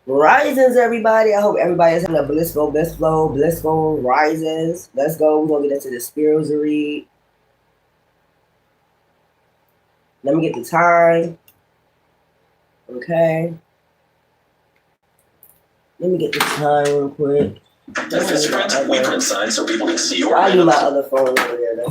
Risings, everybody. I hope everybody is having a blissful rises. Let's go. We're going to get into the spirituals to read. Let me get the time. Okay. Let me get the time real quick. That's right. We print signs so people can see your I'll use my other phone over there.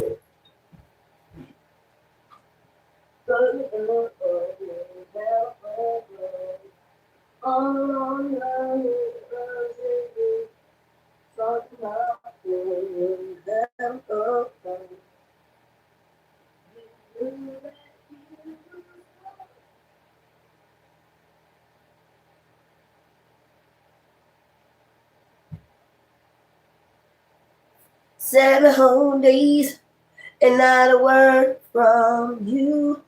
Seven whole days and not a word from you.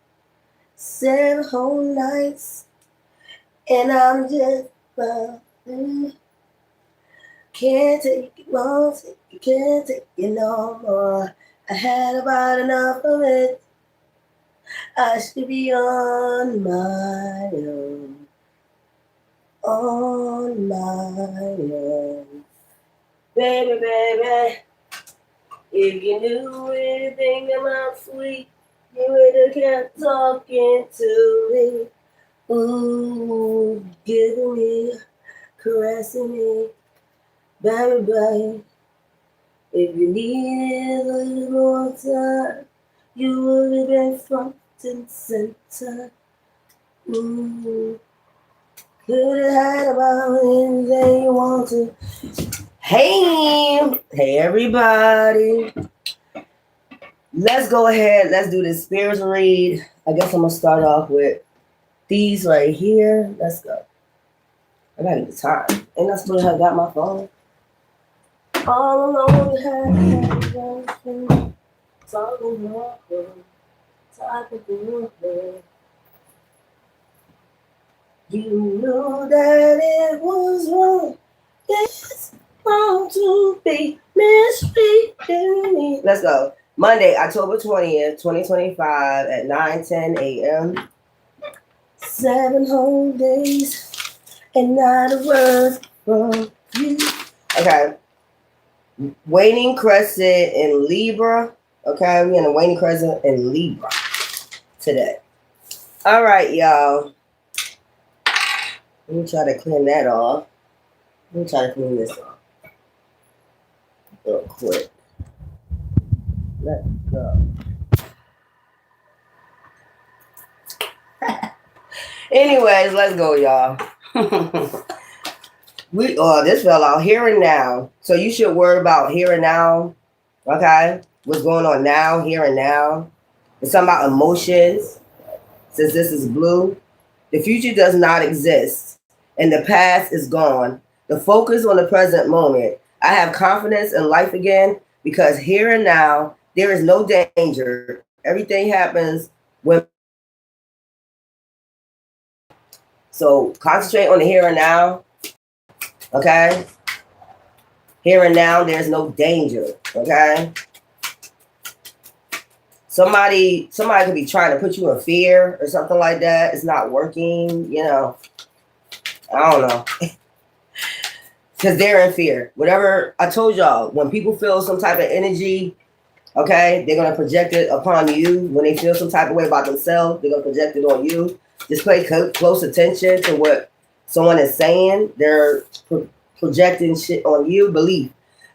7 whole nights and I'm just through. Can't take it more, can't take it no more. I had about enough of it. I should be on my own. On my own. Baby, if you knew anything about sweet, you would have kept talking to me. Ooh, giving me, caressing me. Baby, if you needed a little more time, you would have been front and center. Ooh, could have had about anything you want to. Hey everybody. Let's go ahead. Let's do this spiritual read. I guess I'm gonna start off with these right here. Let's go. I gotta get the time. Ain't I supposed to have got my phone? All alone, you knew that it was wrong. It's wrong to be mistreating me. Let's go. Monday, October 20th, 2025 at 9:10 a.m. 7 whole days and not a word from you. Okay. Waning crescent in Libra. Okay, we're in a waning crescent in Libra today. All right, y'all. Let me try to clean that off. Let me try to clean this off real quick. Let's go. Anyways, let's go, y'all. This fell out here and now. So you should worry about here and now. Okay? What's going on now, here and now. It's something about emotions. Since this is blue. The future does not exist. And the past is gone. The focus on the present moment. I have confidence in life again because here and now, there is no danger. Everything happens when. So concentrate on the here and now. Okay? Here and now, there's no danger. Okay? Somebody could be trying to put you in fear or something like that. It's not working, you know. I don't know. Because they're in fear. Whatever I told y'all, when people feel some type of energy, okay, they're going to project it upon you. When they feel some type of way about themselves, they're going to project it on you. Just pay close attention to what someone is saying. They're projecting shit on you.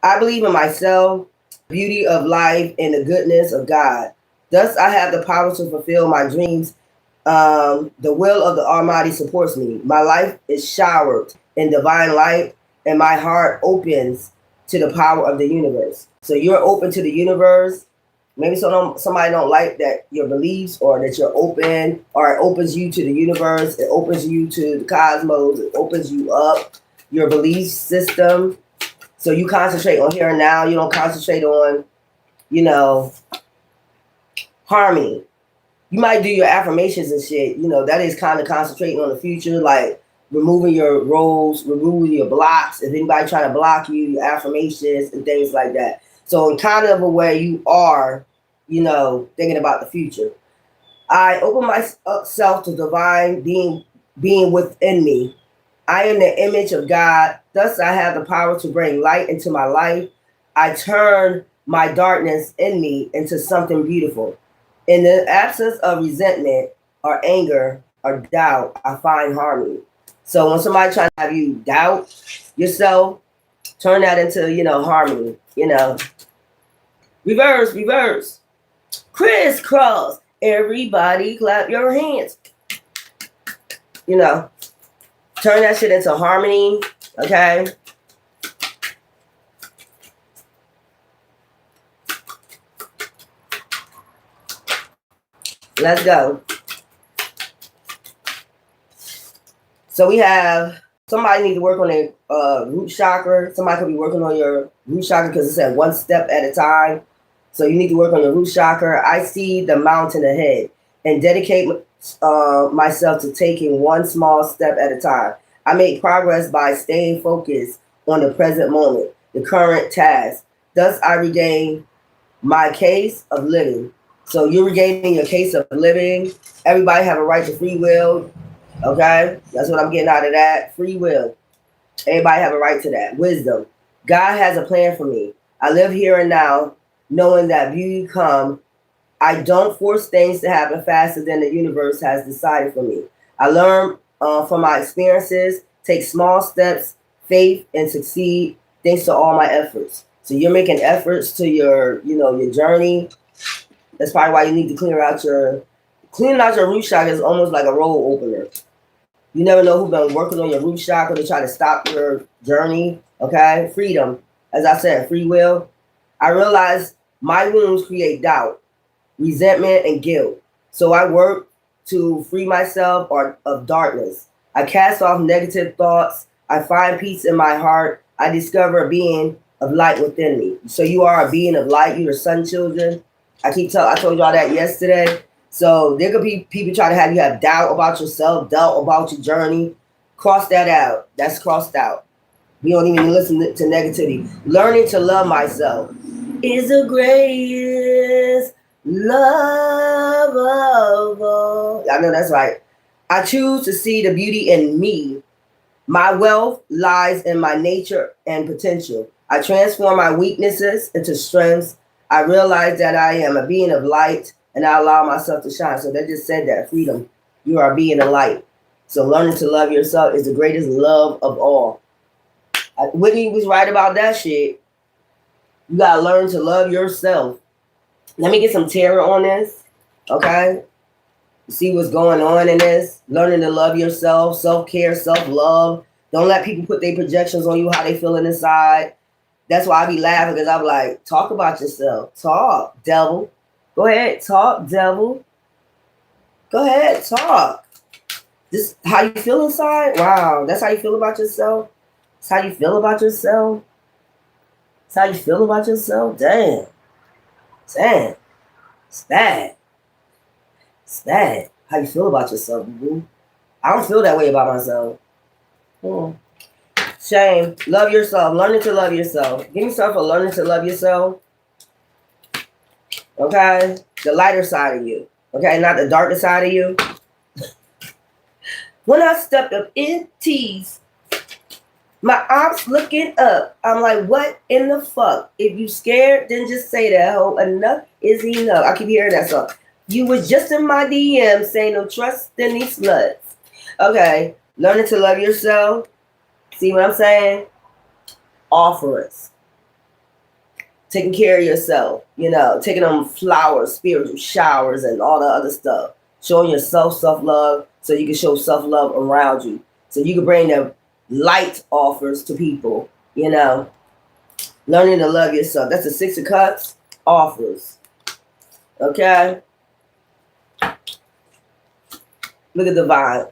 I believe in myself, the beauty of life, and the goodness of God. Thus, I have the power to fulfill my dreams. The will of the Almighty supports me. My life is showered in divine light, and my heart opens to the power of the universe. So you're open to the universe. Maybe somebody don't like that your beliefs or that you're open, or it opens you to the universe. It opens you to the cosmos. It opens you up, your belief system. So you concentrate on here and now. You don't concentrate on, harmony. You might do your affirmations and shit. That is kind of concentrating on the future, like removing your roles, removing your blocks. If anybody try to block you, your affirmations and things like that. So in kind of a way, you are, thinking about the future. I open myself to divine being within me. I am the image of God. Thus, I have the power to bring light into my life. I turn my darkness in me into something beautiful. In the absence of resentment or anger or doubt, I find harmony. So when somebody trying to have you doubt yourself, turn that into, harmony. Reverse, reverse. Crisscross. Everybody clap your hands. Turn that shit into harmony. Okay. Let's go. So we have somebody need to work on their root chakra. Somebody could be working on your root chakra because it said one step at a time. So you need to work on your root chakra. I see the mountain ahead and dedicate myself to taking one small step at a time. I make progress by staying focused on the present moment, the current task. Thus, I regain my case of living. So you're regaining your case of living. Everybody have a right to free will. Okay? That's what I'm getting out of that. Free will. Everybody have a right to that. Wisdom. God has a plan for me. I live here and now, knowing that beauty come. I don't force things to happen faster than the universe has decided for me. I learn from my experiences, take small steps, faith, and succeed thanks to all my efforts. So you're making efforts to your journey. That's probably why you need to cleaning out your root chakra is almost like a road opener. You never know who's been working on your root chakra to try to stop your journey. Okay, freedom. As I said, free will. I realize my wounds create doubt, resentment, and guilt. So I work to free myself of darkness. I cast off negative thoughts. I find peace in my heart. I discover a being of light within me. So you are a being of light. You're sun children. I told y'all that yesterday. So there could be people trying to have you have doubt about yourself, doubt about your journey. Cross that out. That's crossed out. We don't even listen to negativity. Learning to love myself is the greatest love of all. I know that's right. I choose to see the beauty in me. My wealth lies in my nature and potential. I transform my weaknesses into strengths. I realize that I am a being of light and I allow myself to shine. So they just said that freedom. You are a being of light. So learning to love yourself is the greatest love of all. Whitney was right about that shit. You gotta learn to love yourself. Let me get some tarot on this, okay? See what's going on in this. Learning to love yourself, self-care, self-love. Don't let people put their projections on you, how they feeling inside. That's why I be laughing, because I'm like, talk about yourself. Talk, devil. Go ahead, talk, devil. Go ahead, talk. This how you feel inside? Wow, that's how you feel about yourself? That's how you feel about yourself? That's how you feel about yourself? Damn. Damn. It's bad. It's bad. How you feel about yourself, boo? I don't feel that way about myself. Shame. Love yourself. Learning to love yourself. Give me something for learning to love yourself. Okay? The lighter side of you. Okay? Not the darker side of you. When I stepped up in tease, my ops looking up. I'm like, what in the fuck? If you scared, then just say that, ho. Enough is enough. I keep hearing that song. You was just in my DM saying no trust in these sluts. Okay. Learning to love yourself. See what I'm saying? Offerings. Taking care of yourself. Taking them flowers, spiritual showers, and all the other stuff. Showing yourself self-love so you can show self-love around you. So you can bring the light offers to people, learning to love yourself. That's the 6 of Cups offers. Okay. Look at divine.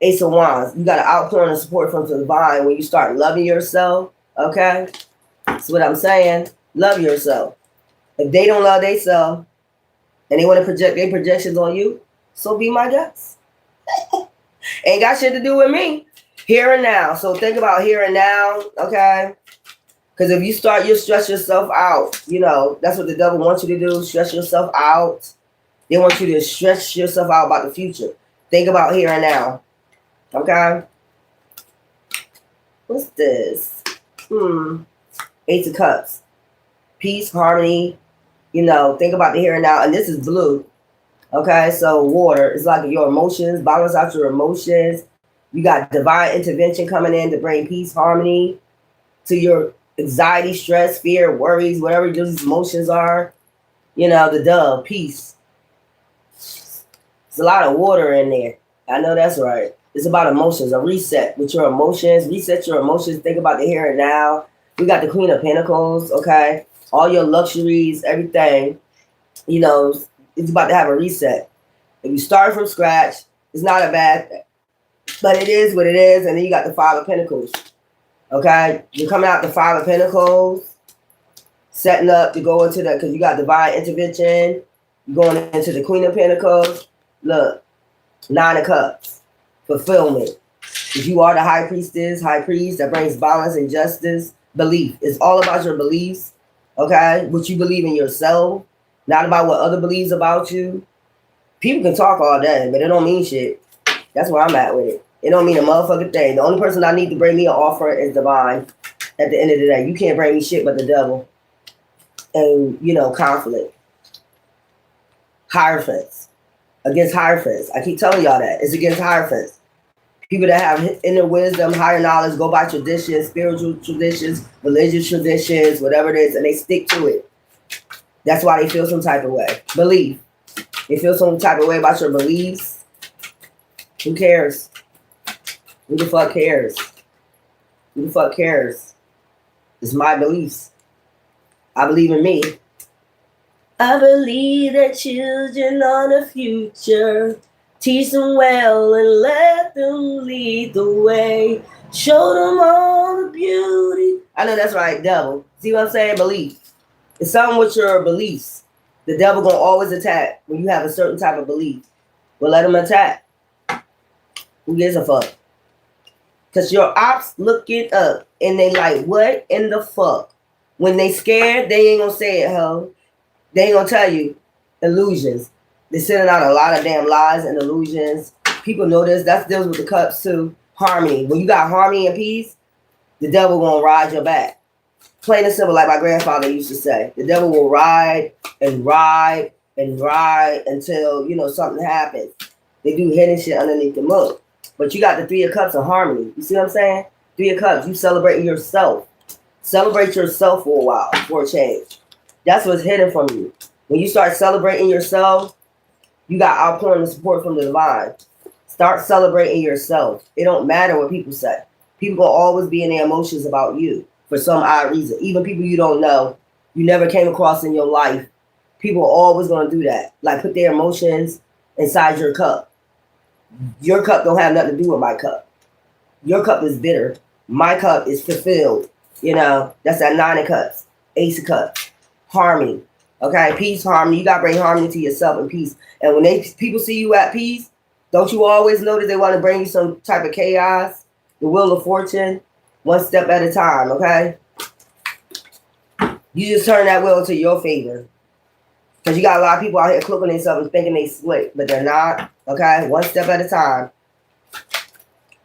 Ace of Wands. You got an outpouring of support from the divine when you start loving yourself. Okay. That's what I'm saying. Love yourself. If they don't love themselves and they want to project their projections on you, so be my guest. Ain't got shit to do with me. Here and now. So think about here and now, okay? Because if you stress yourself out. That's what the devil wants you to do. Stress yourself out. They want you to stress yourself out about the future. Think about here and now, okay? What's this? Ace of Cups. Peace, harmony. You know, think about the here and now. And this is blue. Okay, so water. It's like your emotions. Balance out your emotions. You got divine intervention coming in to bring peace, harmony to your anxiety, stress, fear, worries, whatever those emotions are. You know, the dove, peace. There's a lot of water in there. I know that's right. It's about emotions, a reset with your emotions. Reset your emotions. Think about the here and now. We got the Queen of Pentacles, okay? All your luxuries, everything. You know, it's about to have a reset. If you start from scratch, it's not a bad thing. But it is what it is. And then you got the Five of Pentacles, okay? You're coming out the Five of Pentacles, setting up to go into the, because you got divine intervention. You're going into the Queen of Pentacles. Look, Nine of Cups, fulfillment. If you are the high priestess, high priest, that brings balance and justice, belief. It's all about your beliefs, okay? What you believe in yourself, not about what other believes about you. People can talk all day, but it don't mean shit. That's where I'm at with it. It don't mean a motherfucking thing. The only person I need to bring me an offer is divine. At the end of the day, you can't bring me shit but the devil. And, you know, conflict. Hierophants. Against hierophants. I keep telling y'all that. It's against hierophants. People that have inner wisdom, higher knowledge, go by traditions, spiritual traditions, religious traditions, whatever it is, and they stick to it. That's why they feel some type of way. Belief. They feel some type of way about your beliefs. Who cares? Who the fuck cares? Who the fuck cares? It's my beliefs. I believe in me. I believe that children are the future. Teach them well and let them lead the way. Show them all the beauty. I know that's right, devil. See what I'm saying? Belief. It's something with your beliefs. The devil gonna always attack when you have a certain type of belief. Well, let him attack. Who gives a fuck? Because your ops looking up and they like, what in the fuck? When they scared, they ain't gonna say it, ho. They ain't gonna tell you. Illusions. They're sending out a lot of damn lies and illusions. People know this. That deals with the cups too. Harmony. When you got harmony and peace, the devil gonna ride your back. Plain and simple, like my grandfather used to say. The devil will ride and ride and ride until, you know, something happens. They do hidden shit underneath the mud. But you got the Three of Cups of harmony. You see what I'm saying? Three of Cups. You celebrating yourself. Celebrate yourself for a while, for a change. That's what's hidden from you. When you start celebrating yourself, you got outpouring the support from the divine. Start celebrating yourself. It don't matter what people say. People will always be in their emotions about you for some odd reason. Even people you don't know, you never came across in your life. People are always going to do that. Like put their emotions inside your cup. Your cup don't have nothing to do with my cup. Your cup is bitter. My cup is fulfilled. You know, that's that Nine of Cups, Ace of Cups, harmony. Okay, peace, harmony. You got to bring harmony to yourself and peace. And when people see you at peace, don't you always know that they want to bring you some type of chaos? The wheel of fortune, one step at a time, okay? You just turn that wheel to your favor. Because you got a lot of people out here clicking themselves and thinking they slick, but they're not, okay? One step at a time.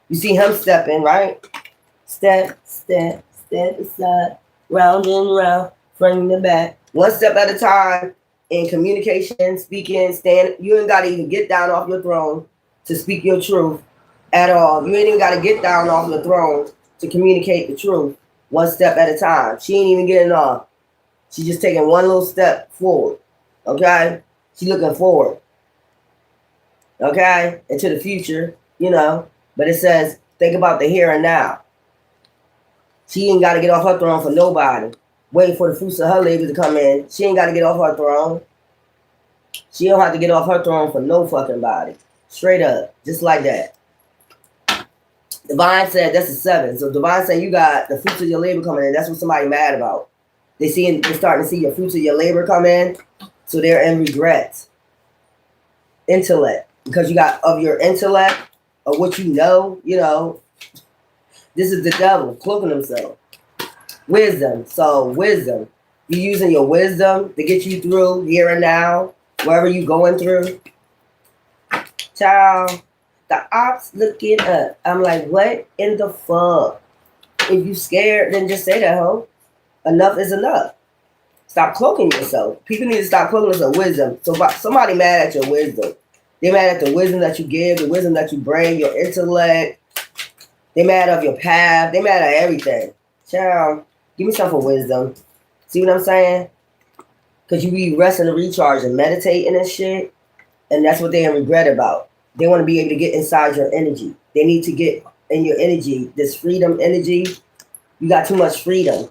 You see him stepping, right? Step, step, step aside, round and round, front and the back. One step at a time in communication, speaking, stand. You ain't got to even get down off your throne to speak your truth at all. You ain't even got to get down off your throne to communicate the truth. One step at a time. She ain't even getting off. She's just taking one little step forward. Okay? She's looking forward. Okay? Into the future, you know. But it says, think about the here and now. She ain't got to get off her throne for nobody. Waiting for the fruits of her labor to come in. She ain't got to get off her throne. She don't have to get off her throne for no fucking body. Straight up. Just like that. Divine said that's a 7. So Divine said you got the fruits of your labor coming in. That's what somebody mad about. They're starting to see your fruits of your labor come in. So they're in regret. Intellect. Because you got of your intellect, of what you know, this is the devil cloaking himself. Wisdom. So wisdom. You're using your wisdom to get you through here and now, wherever you're going through. Child, the ops looking up. I'm like, what in the fuck? If you scared, then just say that, ho. Enough is enough. Stop cloaking yourself. People need to stop cloaking themselves with wisdom. So if somebody mad at your wisdom. They're mad at the wisdom that you give, the wisdom that you bring, your intellect. They're mad of your path. They're mad at everything. Child, give me some for wisdom. See what I'm saying? Because you be resting and recharge and meditating and shit. And that's what they regret about. They want to be able to get inside your energy. They need to get in your energy, this freedom energy. You got too much freedom.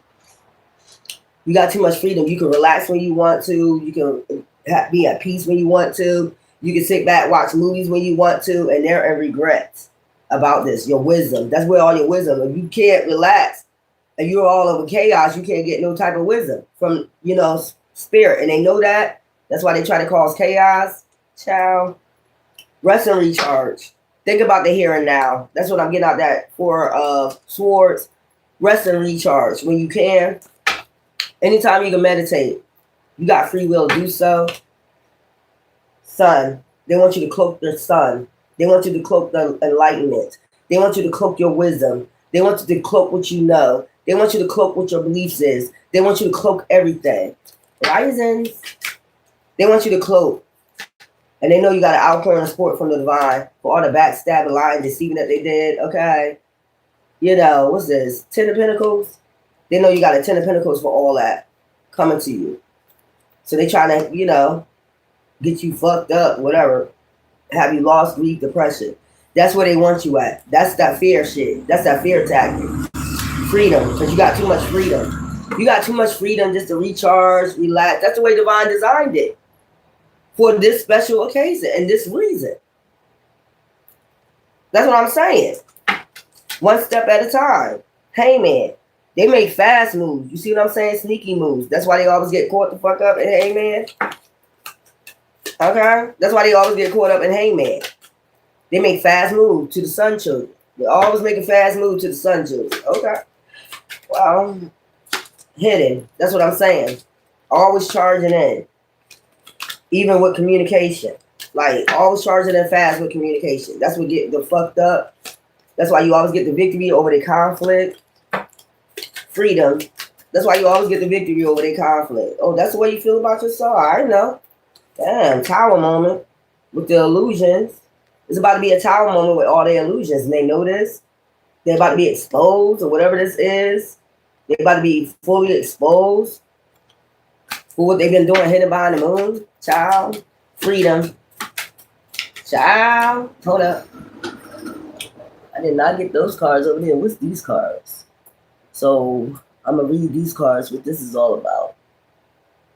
You got too much freedom. You can relax when you want to. You can be at peace when you want to. You can sit back, watch movies when you want to. And they're in regrets about this. Your wisdom. That's where all your wisdom. If you can't relax and you're all over chaos, you can't get no type of wisdom from, spirit. And they know that. That's why they try to cause chaos. Child. Rest and recharge. Think about the here and now. That's what I'm getting out that for swords. Rest and recharge when you can. Anytime you can meditate, you got free will to do so. Sun. They want you to cloak the sun. They want you to cloak the enlightenment. They want you to cloak your wisdom. They want you to cloak what you know. They want you to cloak what your beliefs is. They want you to cloak everything. Risings. They want you to cloak. And they know you got an outpouring of support from the divine for all the backstabbing, lying, deceiving that they did. Okay. What's this? 10 of Pentacles? They know you got a 10 of Pentacles for all that coming to you. So they trying to, get you fucked up, whatever. Have you lost, grief, depression. That's where they want you at. That's that fear shit. That's that fear tactic. Freedom, because you got too much freedom. You got too much freedom just to recharge, relax. That's the way divine designed it. For this special occasion and this reason. That's what I'm saying. One step at a time. Hey, man. They make fast moves. You see what I'm saying? Sneaky moves. That's why they always get caught the fuck up in Hangman. Okay? That's why they always get caught up in Hangman. They make fast moves to the sun children. They always make a fast move to the sun children. Okay? Well, hidden. That's what I'm saying. Always charging in. Even with communication. Like, always charging in fast with communication. That's what get the fucked up. That's why you always get the victory over the conflict. Freedom. That's why you always get the victory over the conflict. Oh, that's the way you feel about yourself? I know. Damn, tower moment with the illusions. It's about to be a tower moment with all the illusions. And they know this. They're about to be exposed or whatever this is. They're about to be fully exposed for what they've been doing hidden behind the moon. Child. Freedom. Child. Hold up. I did not get those cards over there. What's these cards? So I'm going to read these cards, what this is all about.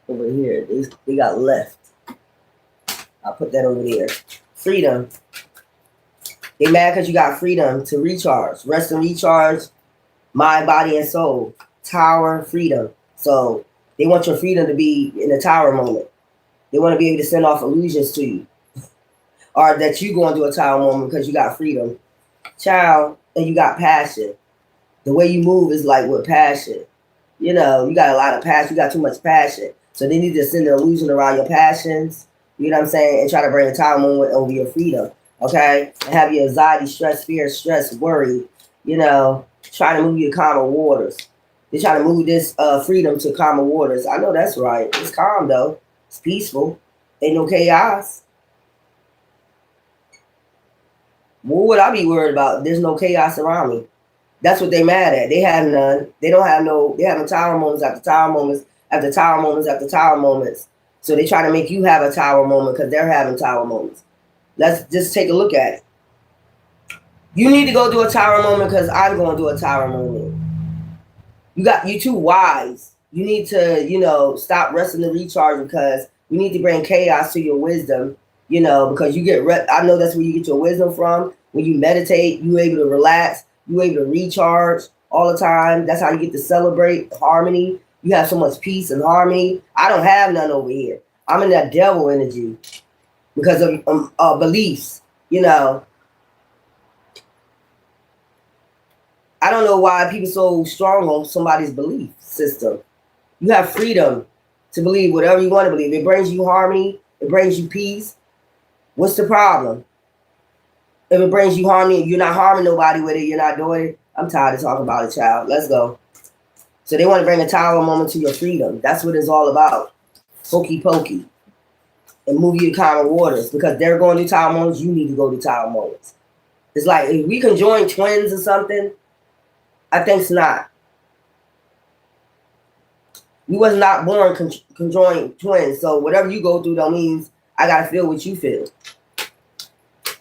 Over here. They got left. I'll put that over there. Freedom. They mad because you got freedom to recharge. Rest and recharge. Mind, body, and soul. Tower, freedom. So they want your freedom to be in a tower moment. They want to be able to send off illusions to you. Or that you go into a tower moment because you got freedom. Child, and you got passion. The way you move is like with passion. You got a lot of passion. You got too much passion. So they need to send an illusion around your passions. You know what I'm saying? And try to bring a tower moment over your freedom. Okay? And have your anxiety, stress, fear, stress, worry. Try to move you to calmer waters. They're trying to move this freedom to calmer waters. I know that's right. It's calm, though. It's peaceful. Ain't no chaos. What would I be worried about? There's no chaos around me. That's what they mad at. They have none. They don't have no. They having tower moments after tower moments after tower moments after tower moments. So they try to make you have a tower moment because they're having tower moments. Let's just take a look at it. You need to go do a tower moment because I'm going to do a tower moment. You too wise. You need to, stop resting and recharge because you need to bring chaos to your wisdom, because you get, I know that's where you get your wisdom from. When you meditate, you're able to relax. You're able to recharge all the time. That's how you get to celebrate harmony. You have so much peace and harmony. I don't have none over here. I'm in that devil energy because of beliefs, I don't know why people so strong on somebody's belief system. You have freedom to believe whatever you want to believe. It brings you harmony. It brings you peace. What's the problem? If it brings you harmony, you're not harming nobody with it, you're not doing it. I'm tired of talking about it, child. Let's go. So they want to bring a tower moment to your freedom. That's what it's all about. Hokey pokey. And move you to calmer waters. Because they're going to tower moments, you need to go to tower moments. It's like, if we can join twins or something, I think it's not. You was not born conjoined twins. So whatever you go through don't mean I got to feel what you feel.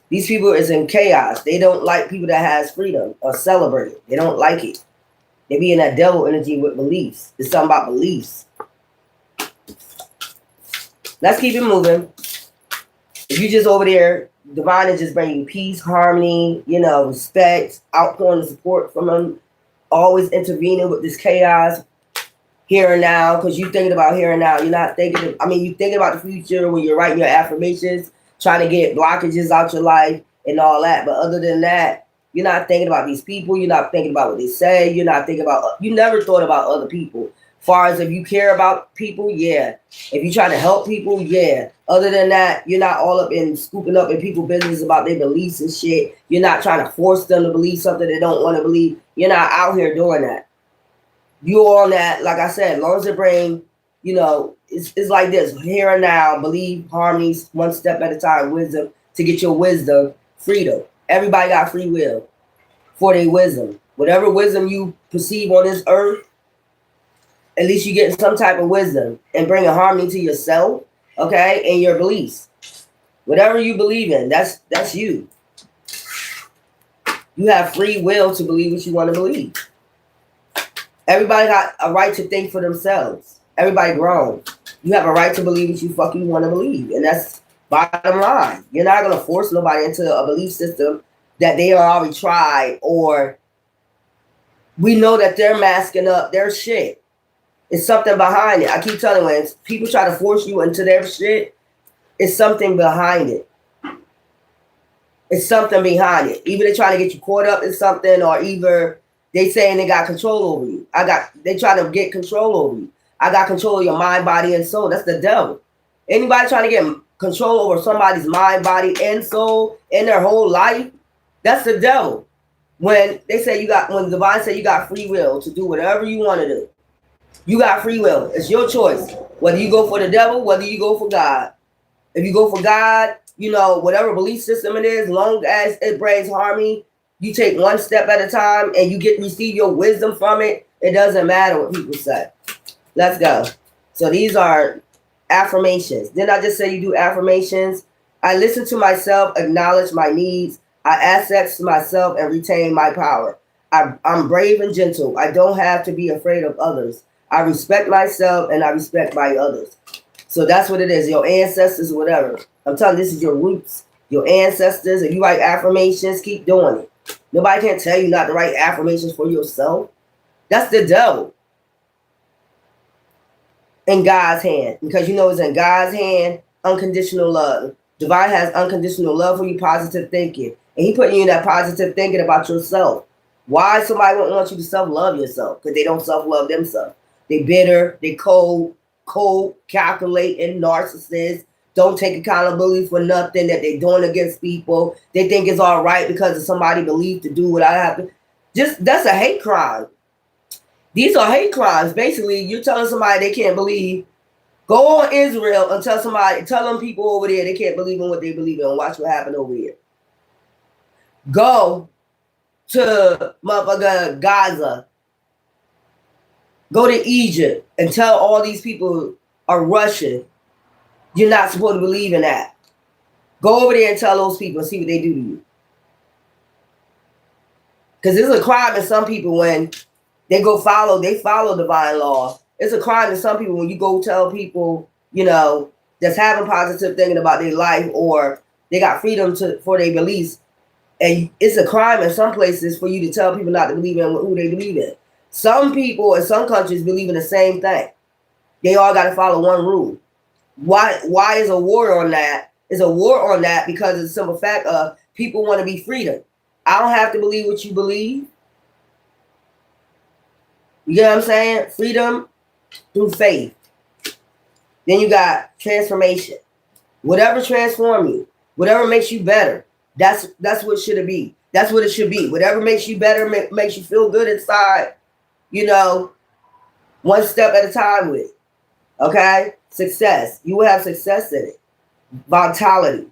These people is in chaos. They don't like people that has freedom or celebrate it. They don't like it. They be in that devil energy with beliefs. It's something about beliefs. Let's keep it moving. If you just over there, divine is just bringing peace, harmony, respect, outpouring the support from them, always intervening with this chaos here and now, because you're thinking about here and now. You're not thinking, you're thinking about the future when you're writing your affirmations, trying to get blockages out your life and all that. But other than that, you're not thinking about these people. You're not thinking about what they say. You're not thinking about, you never thought about other people. Far as if you care about people, yeah. If you try to help people, yeah. Other than that, you're not all up in scooping up in people's business about their beliefs and shit. You're not trying to force them to believe something they don't want to believe. You're not out here doing that. You're on that, like I said, as long as it bring, it's like this. Here and now, believe, harmonies, one step at a time, wisdom, to get your wisdom, freedom. Everybody got free will for their wisdom. Whatever wisdom you perceive on this earth, at least you're getting some type of wisdom and bringing harmony to yourself, okay, and your beliefs. Whatever you believe in, that's you. You have free will to believe what you want to believe. Everybody got a right to think for themselves. Everybody grown. You have a right to believe what you fucking want to believe. And that's bottom line. You're not going to force nobody into a belief system that they already tried, or we know that they're masking up their shit. It's something behind it. I keep telling you, when people try to force you into their shit, it's something behind it. It's something behind it. Either they're trying to get you caught up in something, or either they saying they got control over you. They try to get control over you. I got control of your mind, body, and soul. That's the devil. Anybody trying to get control over somebody's mind, body, and soul in their whole life, that's the devil. When they say when the divine say you got free will to do whatever you want to do. You got free will. It's your choice. Whether you go for the devil, whether you go for God. If you go for God, whatever belief system it is, long as it brings harmony, you take one step at a time and you receive your wisdom from it. It doesn't matter what people say. Let's go. So these are affirmations. Didn't I just say you do affirmations? I listen to myself, acknowledge my needs. I access myself and retain my power. I'm brave and gentle. I don't have to be afraid of others. I respect myself and I respect my others. So that's what it is. Your ancestors, whatever. I'm telling you, this is your roots, your ancestors. If you write affirmations, keep doing it. Nobody can tell you not to write affirmations for yourself. That's the devil. In God's hand. Because it's in God's hand, unconditional love. Divine has unconditional love for you, positive thinking. And he put you in that positive thinking about yourself. Why somebody wouldn't want you to self-love yourself? Because they don't self-love themselves. They bitter, they cold, calculating, narcissists, don't take accountability for nothing that they're doing against people. They think it's all right because of somebody belief to do what I have to. That's a hate crime. These are hate crimes. Basically, you're telling somebody they can't believe. Go on Israel and tell them people over there they can't believe in what they believe in, and watch what happened over here. Go to motherfucker Gaza. Go to Egypt and tell all these people are Russian. You're not supposed to believe in that. Go over there and tell those people and see what they do to you. Because it's a crime in some people when they follow divine law. It's a crime in some people when you go tell people, that's having positive thinking about their life, or they got freedom for their beliefs. And it's a crime in some places for you to tell people not to believe in who they believe in. Some people in some countries believe in the same thing. They all got to follow one rule. Why is a war on that? It's a war on that because of the simple fact of people want to be freedom. I don't have to believe what you believe. You get what I'm saying? Freedom through faith. Then you got transformation. Whatever transforms you, whatever makes you better, that's what should it be. That's what it should be. Whatever makes you better, makes you feel good inside, you know, one step at a time with it. Okay? Success. You will have success in it. Vitality.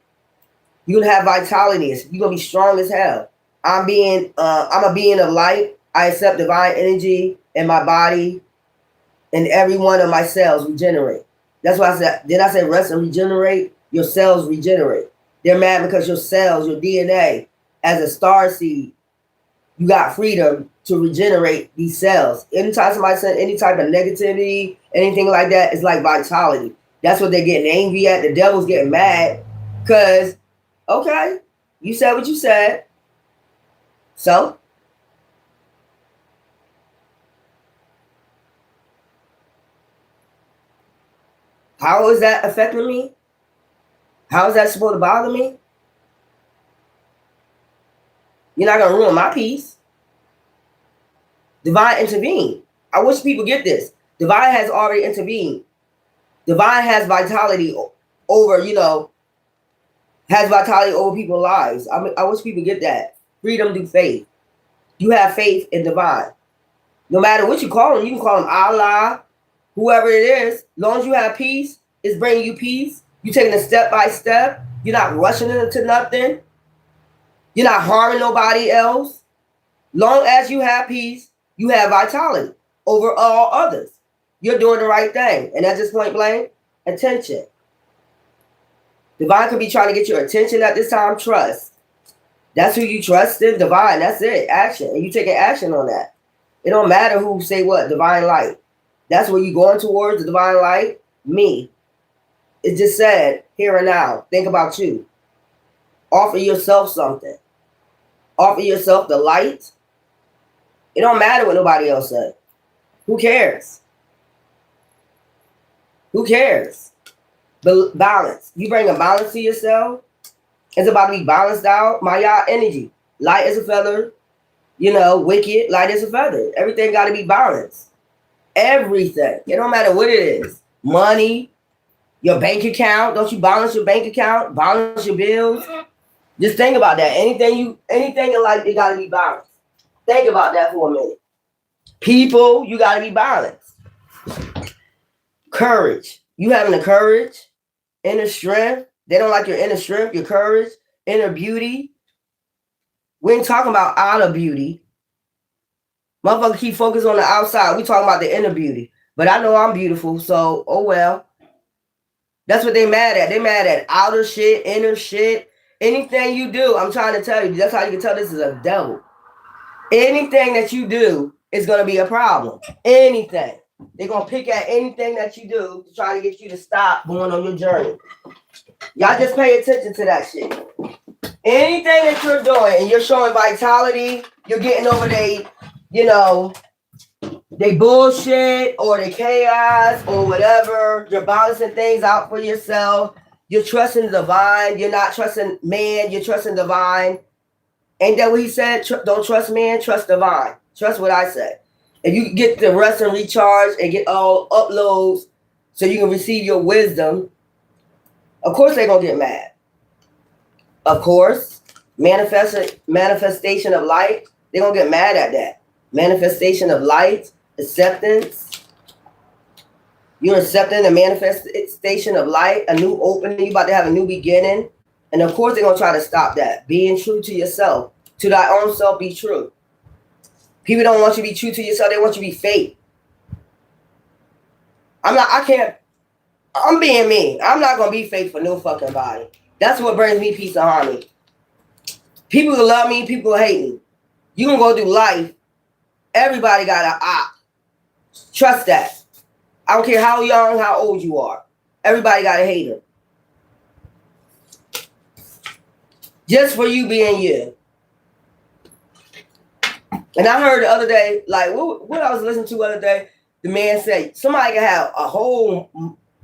You're gonna have vitality. You're gonna be strong as hell. I'm a being of light. I accept divine energy in my body, and every one of my cells regenerate. That's why I said, did I say rest and regenerate? Your cells regenerate. They're mad because your cells, your DNA, as a star seed, you got freedom to regenerate these cells. Anytime somebody said any type of negativity, anything like that, it's like vitality. That's what they're getting angry at. The devil's getting mad because, okay, you said what you said. So? How is that affecting me? How is that supposed to bother me? You're not going to ruin my peace. Divine intervened. I wish people get this. Divine has already intervened. Divine has vitality over, has vitality over people's lives. I wish people get that. Freedom through faith. You have faith in divine. No matter what you call him, you can call him Allah, whoever it is. As long as you have peace, it's bringing you peace. You're taking it step by step. You're not rushing into nothing. You're not harming nobody else. Long as you have peace, you have vitality over all others. You're doing the right thing. And that's just point blank, attention. Divine could be trying to get your attention at this time. Trust. That's who you trust in, divine. That's it. Action. And you taking action on that. It don't matter who say what, divine light. That's where you going towards, the divine light. Me. It just said, here and now. Think about you. Offer yourself something. Offer yourself the light. It don't matter what nobody else said. Who cares? Who cares? Balance. You bring a balance to yourself. It's about to be balanced out. Maya energy. Light as a feather. Wicked. Light as a feather. Everything got to be balanced. Everything. It don't matter what it is. Money. Your bank account. Don't you balance your bank account? Balance your bills. Just think about that. Anything in life, it got to be balanced. Think about that for a minute. People, you got to be balanced. Courage. You having the courage, inner strength. They don't like your inner strength, your courage, inner beauty. We ain't talking about outer beauty. Motherfuckers keep focused on the outside. We talking about the inner beauty. But I know I'm beautiful, so oh well. That's what they mad at. They mad at outer shit, inner shit. Anything you do, I'm trying to tell you, that's how you can tell this is a devil. Anything that you do is going to be a problem. Anything. They're going to pick at anything that you do to try to get you to stop going on your journey. Y'all just pay attention to that shit. Anything that you're doing and you're showing vitality, you're getting over they bullshit or the chaos or whatever. You're balancing things out for yourself. You're trusting the divine. You're not trusting man. You're trusting divine. Ain't that what he said? Don't trust man, trust divine. Trust what I said. If you get the rest and recharge and get all uploads so you can receive your wisdom, of course they're going to get mad. Of course, manifestation of light, they're going to get mad at that. Manifestation of light, acceptance. You're accepting the manifestation of light, a new opening. You're about to have a new beginning. And of course, they're going to try to stop that. Being true to yourself. To thy own self, be true. People don't want you to be true to yourself. They want you to be fake. I'm being me. I'm not going to be fake for no fucking body. That's what brings me peace and harmony. People will love me. People will hate me. You can go through life. Everybody got an op. Trust that. I don't care how young, how old you are. Everybody got a hater. Just for you being you. And I heard the other day, like what I was listening to the other day, the man said, somebody can have a whole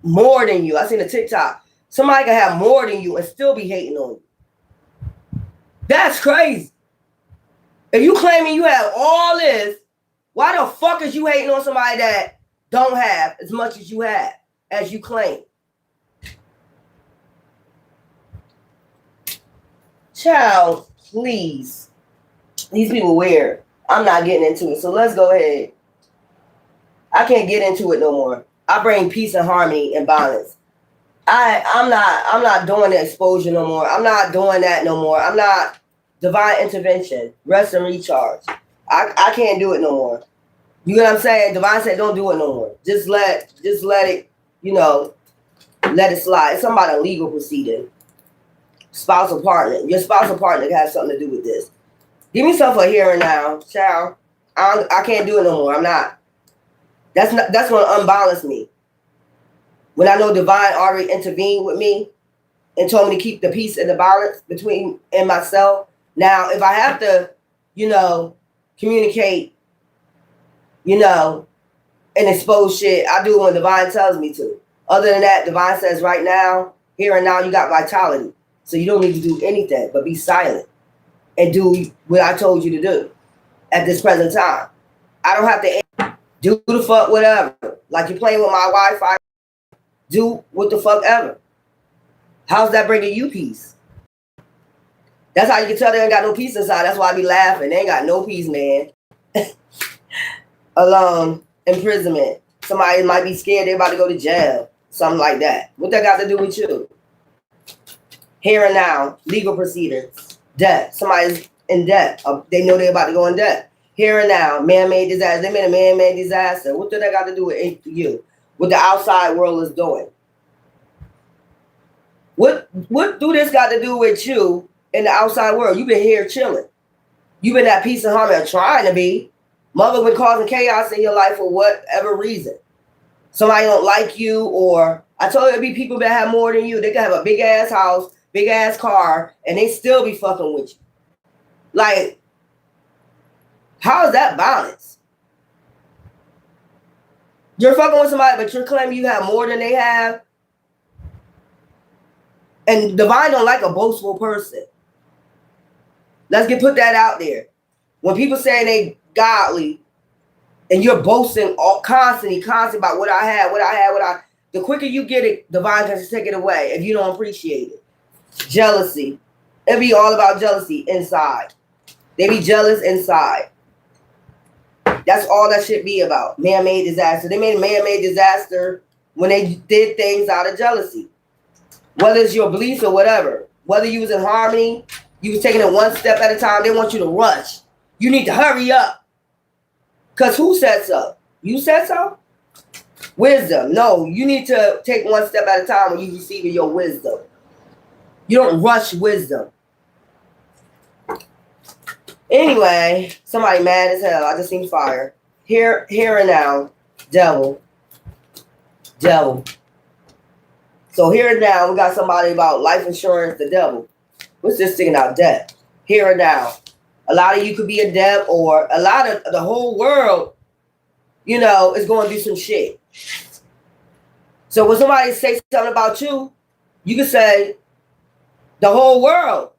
more than you. I seen a TikTok. Somebody can have more than you and still be hating on you. That's crazy. If you claiming you have all this, why the fuck is you hating on somebody that don't have as much as you have, as you claim? Child, please. These people weird. I'm not getting into it. So let's go ahead. I can't get into it no more. I bring peace and harmony and balance. I'm not doing the exposure no more. I'm not doing that no more. I'm not divine intervention, rest and recharge. I can't do it no more. You know what I'm saying? Divine said don't do it no more. Just let it, let it slide. It's somebody legal proceeding. Spousal partner. Your spousal partner has something to do with this. Give me something for here and now, child. I can't do it no more. I'm not. That's gonna unbalance me. When I know divine already intervened with me and told me to keep the peace and the balance between and myself. Now, if I have to, communicate, and expose shit, I do it when divine tells me to. Other than that, divine says right now, here and now, you got vitality. So you don't need to do anything but be silent and do what I told you to do at this present time. I don't have to do the fuck whatever. Like you're playing with my Wi-Fi, do what the fuck ever. How's that bringing you peace? That's how you can tell they ain't got no peace inside. That's why I be laughing. They ain't got no peace, man. Alone, imprisonment. Somebody might be scared they're about to go to jail. Something like that. What that got to do with you? Here and now, legal proceedings, debt. Somebody's in debt. They know they're about to go in debt. Here and now, man-made disaster. They made a man-made disaster. What do that got to do with you? What the outside world is doing? What do this got to do with you in the outside world? You've been here chilling. You've been at peace and harmony, or trying to be. Mother been causing chaos in your life for whatever reason. Somebody don't like you, or I told you it'd be people that have more than you. They can have a big ass house, big ass car, and they still be fucking with you. Like, how is that balance? You're fucking with somebody, but you're claiming you have more than they have. And divine don't like a boastful person. Let's put that out there. When people say they godly, and you're boasting constantly about what I have, the quicker you get it, divine can just take it away if you don't appreciate it. Jealousy. It be all about jealousy inside. They be jealous inside. That's all that shit be about. Man-made disaster. They made a man-made disaster when they did things out of jealousy. Whether it's your beliefs or whatever. Whether you was in harmony, you was taking it one step at a time. They want you to rush. You need to hurry up. Because who said so? You said so? Wisdom. No, you need to take one step at a time when you receive your wisdom. You don't rush wisdom. Anyway, somebody mad as hell. I just seen fire. Here and now, devil. So here and now, we got somebody about life insurance, the devil. What's this sticking out? Debt. Here and now. A lot of you could be in debt, or a lot of the whole world, is going through some shit. So when somebody say something about you, you can say, the whole world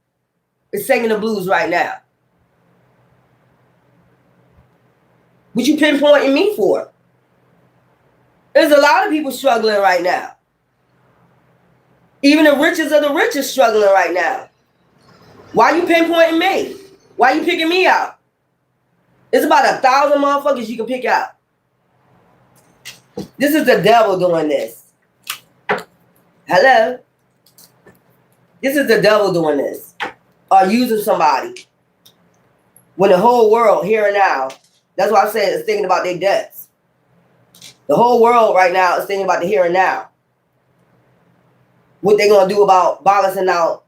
is singing the blues right now. What you pinpointing me for? There's a lot of people struggling right now. Even the richest of the richest struggling right now. Why you pinpointing me? Why you picking me out? It's about 1,000 motherfuckers you can pick out. This is the devil doing this. Hello? This is the devil doing this. Or using somebody. When the whole world, here and now, that's why I said is thinking about their debts. The whole world right now is thinking about the here and now. What they going to do about balancing out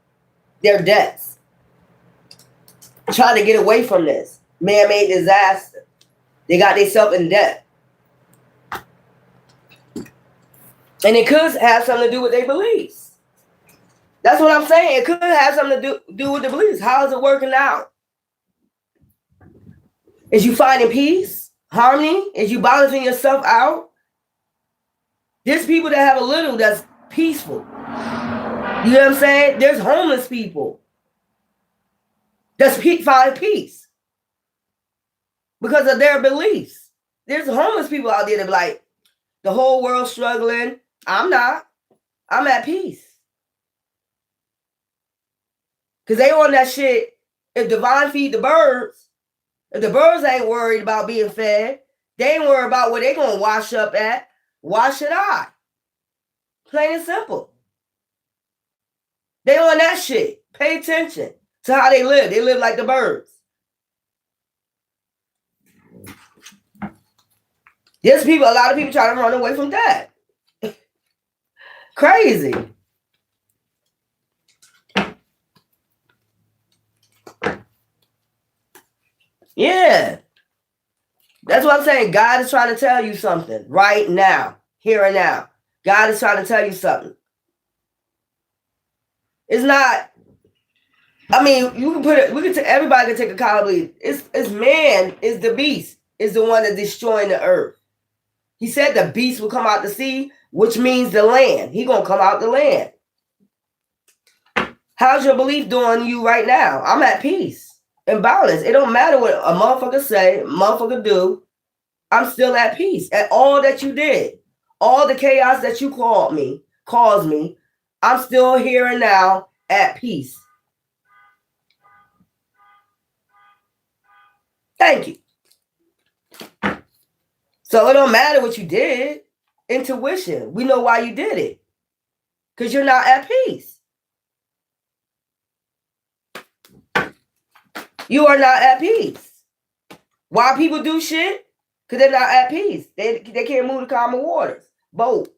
their debts. Trying to get away from this man-made disaster. They got themselves in debt. And it could have something to do with their beliefs. That's what I'm saying. It could have something to do with the beliefs. How is it working out? Is you finding peace, harmony? Is you balancing yourself out? There's people that have a little that's peaceful. You know what I'm saying? There's homeless people that's find peace because of their beliefs. There's homeless people out there that be like, the whole world struggling. I'm not. I'm at peace. Because they on that shit, if divine feed the birds, If the birds ain't worried about being fed, they ain't worried about where they gonna wash up at. Why should I? Plain and simple. They on that shit. Pay attention to how they live. They live like the birds. There's a lot of people trying to run away from that. Crazy. Yeah. That's what I'm saying. God is trying to tell you something right now, here and now. God is trying to tell you something. It's not, I mean, you can put it, everybody can take accountability. It's man is the beast, is the one that's destroying the earth. He said the beast will come out the sea, which means the land. He gonna come out the land. How's your belief doing you right now? I'm at peace and balance. It don't matter what a motherfucker say, motherfucker do. I'm still at peace. At all that you did, all the chaos that you caused me, I'm still here and now at peace. Thank you. So it don't matter what you did. Intuition. We know why you did it. Because you're not at peace. You are not at peace. Why people do shit? Because they're not at peace. They can't move the common waters. Boat.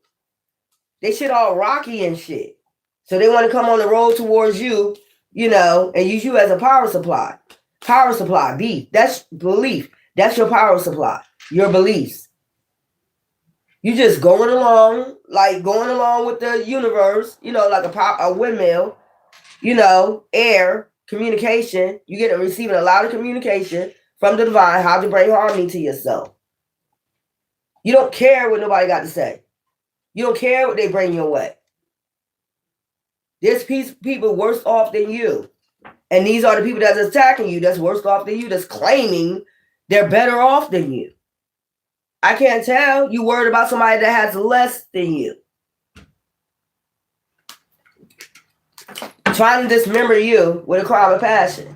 They shit all rocky and shit. So they want to come on the road towards you, and use you as a power supply. Power supply, beef. That's belief. That's your power supply. Your beliefs. You just going along with the universe, like a windmill, air, communication. You receiving a lot of communication from the divine, how to bring harmony to yourself. You don't care what nobody got to say. You don't care what they bring your way. There's people worse off than you. And these are the people that's attacking you, that's worse off than you, that's claiming they're better off than you. I can't tell. You worried about somebody that has less than you. Trying to dismember you with a crime of passion.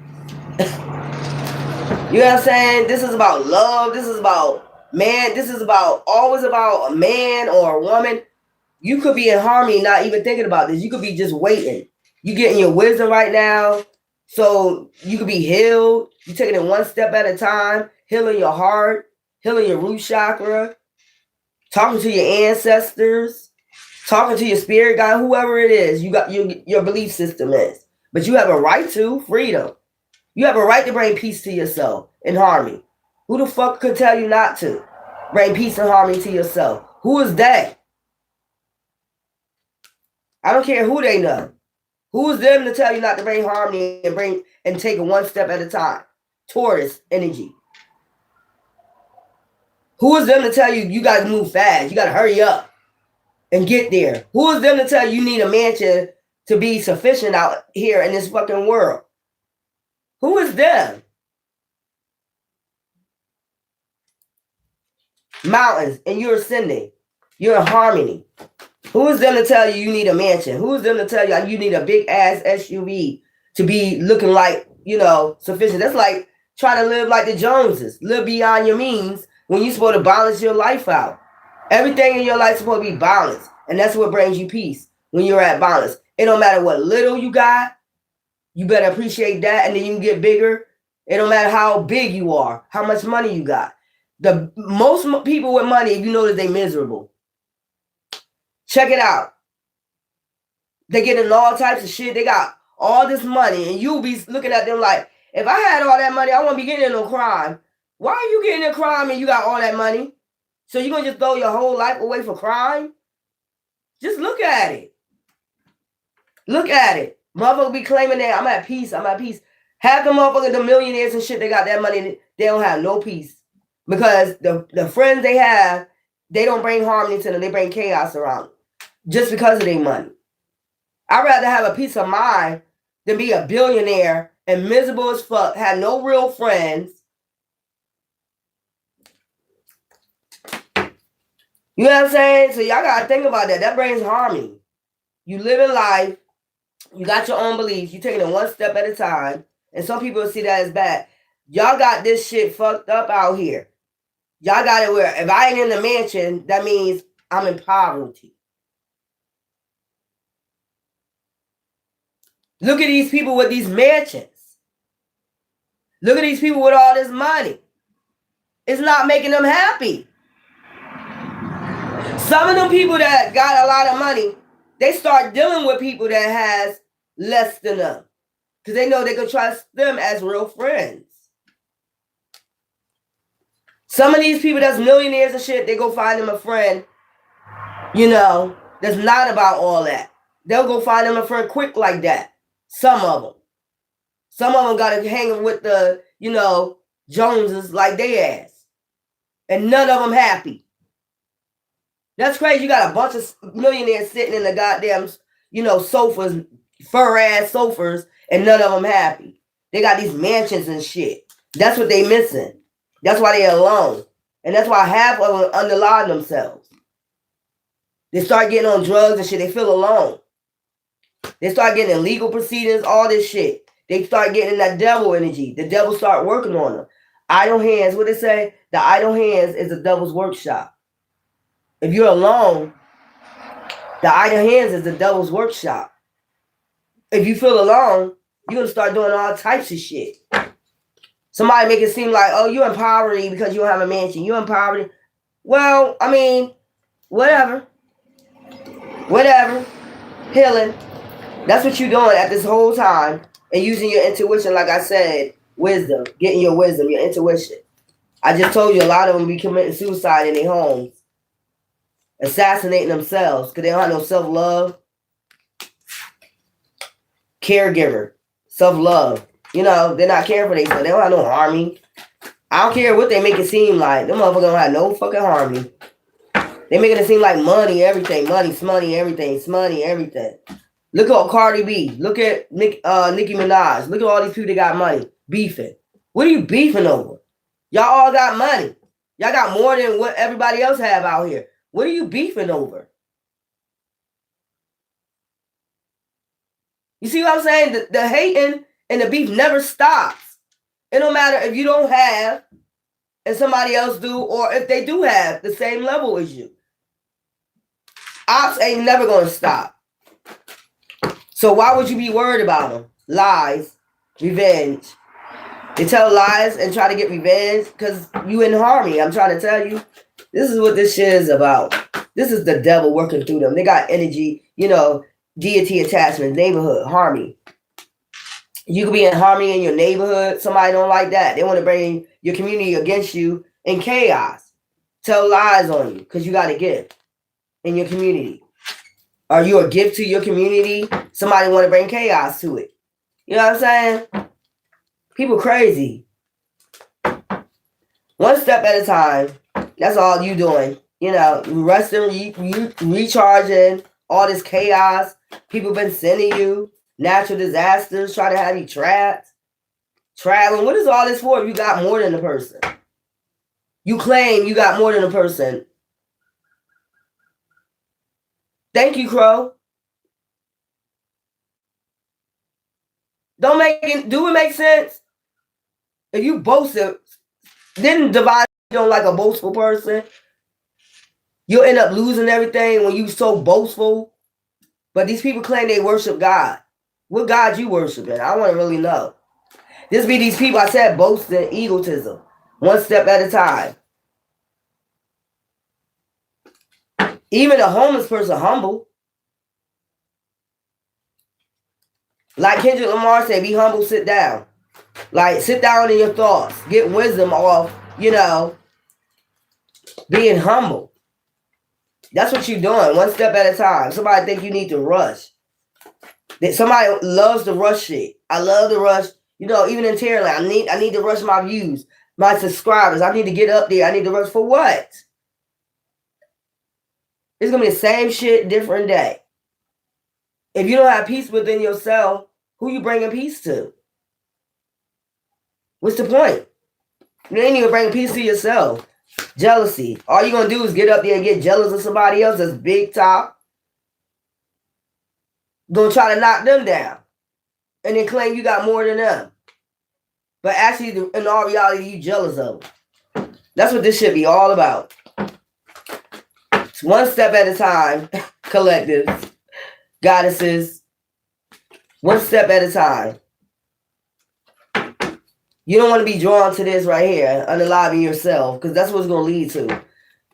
You know what I'm saying? This is about love. This is about man. This is always about a man or a woman. You could be in harmony, not even thinking about this. You could be just waiting. You getting your wisdom right now. So you could be healed. You're taking it one step at a time. Healing your heart. Healing your root chakra. Talking to your ancestors. Talking to your spirit guide. Whoever it is, you got your belief system is. But you have a right to freedom. You have a right to bring peace to yourself and harmony. Who the fuck could tell you not to bring peace and harmony to yourself? Who is they? I don't care who they know. Who is them to tell you not to bring harmony and take it one step at a time? Taurus energy. Who is them to tell you got to move fast? You got to hurry up and get there. Who is them to tell you need a mansion to be sufficient out here in this fucking world? Who is them? Mountains, and you're ascending. You're in harmony. Who is them to tell you need a mansion? Who is them to tell you need a big ass SUV to be looking like, sufficient? That's like trying to live like the Joneses, live beyond your means when you're supposed to balance your life out. Everything in your life is supposed to be balanced, and that's what brings you peace when you're at balance. It don't matter what little you got, you better appreciate that, and then you can get bigger. It don't matter how big you are, how much money you got. The most people with money, if you notice, they miserable. Check it out. They getting all types of shit. They got all this money, and you'll be looking at them like, if I had all that money, I wouldn't be getting in no crime. Why are you getting in crime and you got all that money? So you're going to just throw your whole life away for crime? Just look at it. Look at it. Motherfuckers be claiming that I'm at peace. I'm at peace. Half the motherfuckers, the millionaires and shit, they got that money. They don't have no peace. Because the friends they have, they don't bring harmony to them. They bring chaos around them. Just because of their money. I'd rather have a peace of mind than be a billionaire and miserable as fuck, have no real friends. You know what I'm saying? So y'all got to think about that. That brings harmony. You live in life. You got your own beliefs. You're taking it one step at a time. And some people see that as bad. Y'all got this shit fucked up out here. Y'all got it where if I ain't in the mansion, that means I'm in poverty. Look at these people with these mansions. Look at these people with all this money. It's not making them happy. Some of them people that got a lot of money, they start dealing with people that has less than them. Because they know they can trust them as real friends. Some of these people that's millionaires and shit, they go find them a friend, that's not about all that. They'll go find them a friend quick like that. Some of them. Some of them got to hang with the, Joneses like they ass. And none of them happy. That's crazy. You got a bunch of millionaires sitting in the goddamn, sofas, fur-ass sofas, and none of them happy. They got these mansions and shit. That's what they missing. That's why they're alone. And that's why half of them underlie themselves. They start getting on drugs and shit. They feel alone. They start getting in legal proceedings, all this shit. They start getting in that devil energy. The devil start working on them. Idle hands, what they say? The idle hands is the devil's workshop. If you're alone, the idle hands is the devil's workshop. If you feel alone, you're going to start doing all types of shit. Somebody make it seem like, oh, you're in poverty because you don't have a mansion. You're in poverty. Well, I mean, whatever. Whatever. Healing. That's what you're doing at this whole time. And using your intuition, like I said, wisdom. Getting your wisdom, your intuition. I just told you a lot of them be committing suicide in their homes. Assassinating themselves because they don't have no self-love. Caregiver. Self-love. They're not caring for themselves. They don't have no harmony. I don't care what they make it seem like. Them motherfuckers don't have no fucking harmony. They making it seem like money, everything. Money, smoney, everything. Smoney, everything. Look at Cardi B. Look at Nicki Minaj. Look at all these people that got money. Beefing. What are you beefing over? Y'all all got money. Y'all got more than what everybody else have out here. What are you beefing over? You see what I'm saying? The hating and the beef never stops. It don't matter if you don't have and somebody else do, or if they do have the same level as you. Ops ain't never going to stop. So why would you be worried about them? Lies, revenge. They tell lies and try to get revenge because you in harmony. I'm trying to tell you. This is what this shit is about. This is the devil working through them. They got energy, deity attachment, neighborhood, harmony. You can be in harmony in your neighborhood. Somebody don't like that. They want to bring your community against you in chaos. Tell lies on you because you got a gift in your community. Are you a gift to your community? Somebody want to bring chaos to it. You know what I'm saying? People crazy. One step at a time. That's all you doing. Resting, recharging, all this chaos. People been sending you. Natural disasters, try to have you trapped. Traveling. What is all this for if you got more than a person? You claim you got more than a person. Thank you, Crow. Do it make sense? If you boasted, didn't divide you don't like a boastful person? You'll end up losing everything when you so boastful. But these people claim they worship God. What God you worshiping? I want to really know. This be these people I said boasting, egotism. One step at a time. Even a homeless person humble. Like Kendrick Lamar said, be humble, sit down. Like, sit down in your thoughts. Get wisdom off, being humble. That's what you're doing, one step at a time. Somebody think you need to rush. Somebody loves to rush shit. I love to rush, even in Terryland. I need to rush my views, my subscribers. I need to get up there. I need to rush for what? It's going to be the same shit, different day. If you don't have peace within yourself, who you bringing peace to? What's the point? You ain't even bringing peace to yourself. Jealousy. All you're going to do is get up there and get jealous of somebody else that's big top. Gonna try to knock them down. And then claim you got more than them. but actually, in all reality, you jealous of them. That's what this should be all about. It's one step at a time, collectives, goddesses, one step at a time. You don't want to be drawn to this right here, unaliving yourself, because that's what it's going to lead to.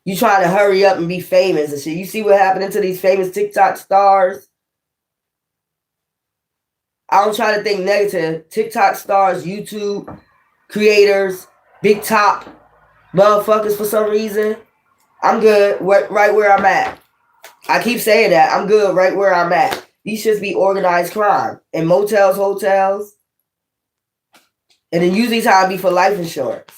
You trying to hurry up and be famous and shit. You see what happening to these famous TikTok stars? I don't try to think negative. TikTok stars, YouTube creators, big top motherfuckers for some reason. I'm good right where I'm at. I keep saying that. I'm good right where I'm at. These should be organized crime. In motels, hotels. And then usually time be for life insurance.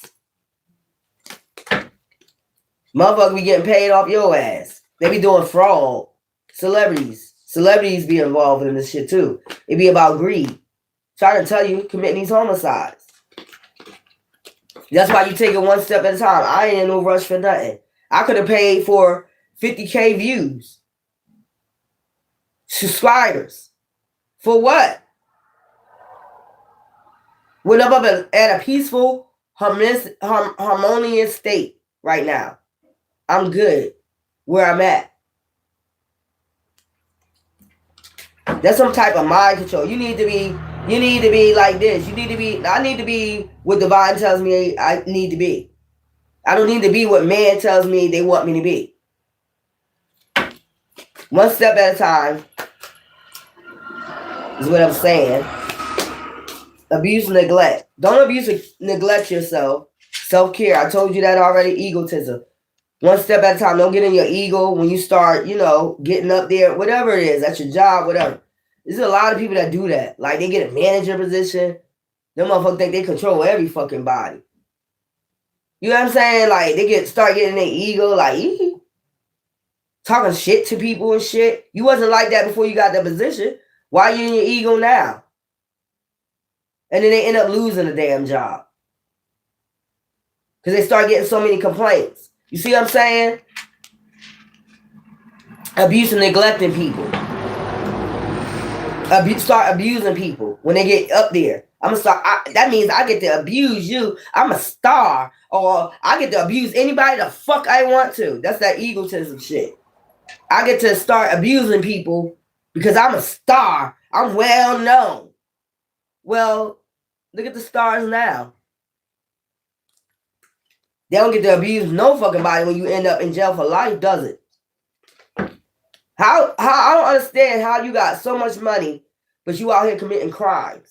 Motherfuckers be getting paid off your ass. They be doing fraud. Celebrities be involved in this shit too. It be about greed. Trying to tell you, committing these homicides. That's why you take it one step at a time. I ain't in no rush for nothing. I could have paid for 50K views. Subscribers. For what? When I'm up at a peaceful, harmonious state right now. I'm good where I'm at. That's some type of mind control. You need to be like this. I need to be what divine tells me I need to be. I don't need to be what man tells me they want me to be. One step at a time is what I'm saying. Abuse and neglect. Don't abuse and neglect yourself. Self-care. I told you that already. Egotism. One step at a time. Don't get in your ego when you start, getting up there. Whatever it is. That's your job. Whatever. There's a lot of people that do that. Like, they get a manager position. Them motherfuckers think they control every fucking body. You know what I'm saying? Like, they start getting their ego. Like, talking shit to people and shit. You wasn't like that before you got that position. Why are you in your ego now? And then they end up losing the damn job. Because they start getting so many complaints. You see what I'm saying? Abuse and neglecting people. Start abusing people when they get up there. That means I get to abuse you. I'm a star. Or I get to abuse anybody the fuck I want to. That's that egotism shit. I get to start abusing people because I'm a star. I'm well known. Well, look at the stars now. They don't get to abuse no fucking body when you end up in jail for life, does it? How I don't understand how you got so much money, but you out here committing crimes.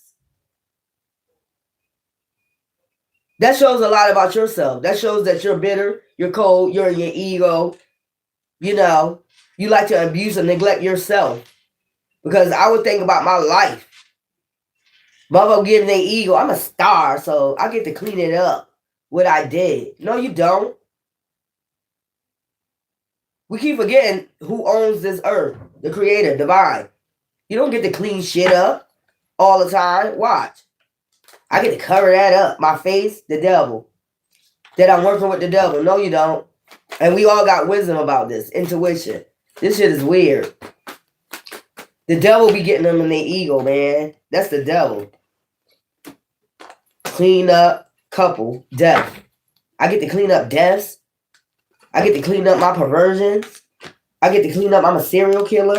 That shows a lot about yourself. That shows that you're bitter, you're cold, you're in your ego. You like to abuse and neglect yourself. Because I would think about my life. Motherfucker getting their ego. I'm a star, so I get to clean it up. What I did. No, you don't. We keep forgetting who owns this earth. The creator, divine. You don't get to clean shit up all the time. Watch. I get to cover that up. My face, the devil. That I'm working with the devil. No, you don't. And we all got wisdom about this. Intuition. This shit is weird. The devil be getting them in their ego, man. That's the devil. Clean up. Couple, death. I get to clean up deaths. I get to clean up my perversions. I get to clean up I'm a serial killer.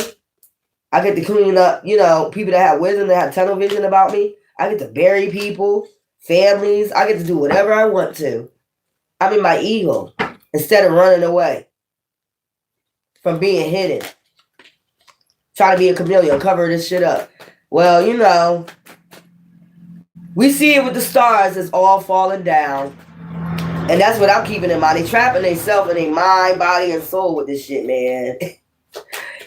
I get to clean up, people that have wisdom, that have tunnel vision about me. I get to bury people, families. I get to do whatever I want to. I'm in my ego instead of running away from being hidden. Trying to be a chameleon, cover this shit up. Well, we see it with the stars. It's all falling down. And that's what I'm keeping in mind. They trapping themselves in their mind, body, and soul with this shit, man.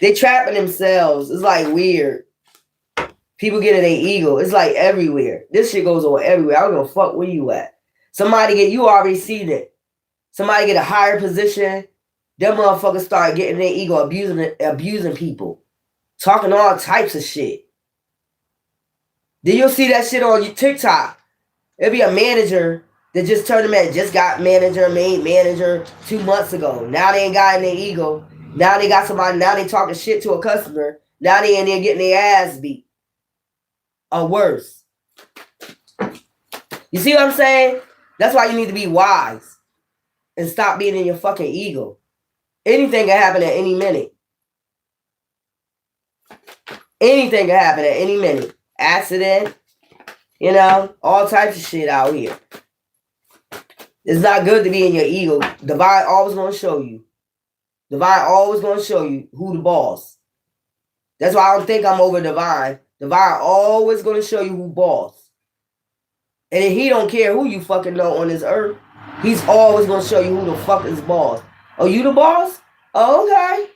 They trapping themselves. It's like weird. People get in their ego. It's like everywhere. This shit goes on everywhere. I don't give a fuck where you at. You already seen it. Somebody get a higher position. Them motherfuckers start getting their ego, abusing people. Talking all types of shit. Then you'll see that shit on your TikTok. It'll be a manager that just turned them in, just got made manager 2 months ago. Now they ain't got in their ego. Now they got somebody, now they talking shit to a customer. Now they in there getting their ass beat. Or worse. You see what I'm saying? That's why you need to be wise and stop being in your fucking ego. Anything can happen at any minute. Anything can happen at any minute. Accident, all types of shit out here. It's not good to be in your ego. Divine always going to show you. Divine always going to show you who the boss. That's why I don't think I'm over Divine. Divine always going to show you who boss. And he don't care who you fucking know on this earth. He's always going to show you who the fuck is boss. Oh, you the boss? Oh, okay.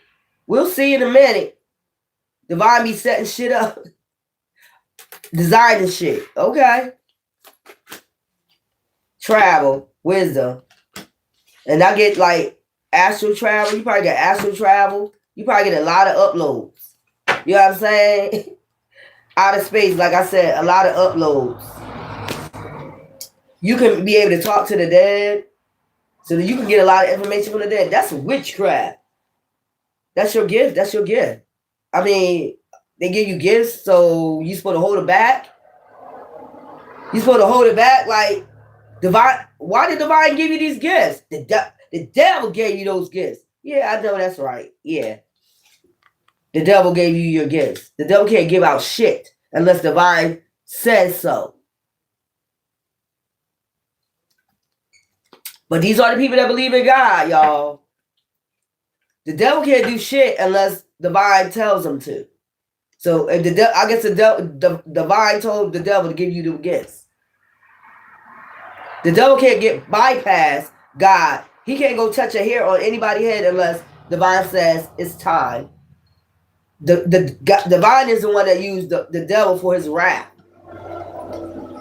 We'll see in a minute. Divine be setting shit up. Designing shit. Okay. Travel. Wisdom. And I get like astral travel. You probably get astral travel. You probably get a lot of uploads. You know what I'm saying? Out of space, like I said, a lot of uploads. You can be able to talk to the dead so that you can get a lot of information from the dead. That's witchcraft. That's your gift. That's your gift. I mean, they give you gifts, so you're supposed to hold it back. You're supposed to hold it back like Divine. Why did Divine give you these gifts? The devil gave you those gifts. Yeah, I know that's right. Yeah. The devil gave you your gifts. The devil can't give out shit unless Divine says so. But these are the people that believe in God, y'all. The devil can't do shit unless Divine tells him to. So if I guess the Divine told the devil to give you the gifts. The devil can't get bypassed God. He can't go touch a hair on anybody's head unless Divine says it's time. The Divine is the one that used the devil for his wrath.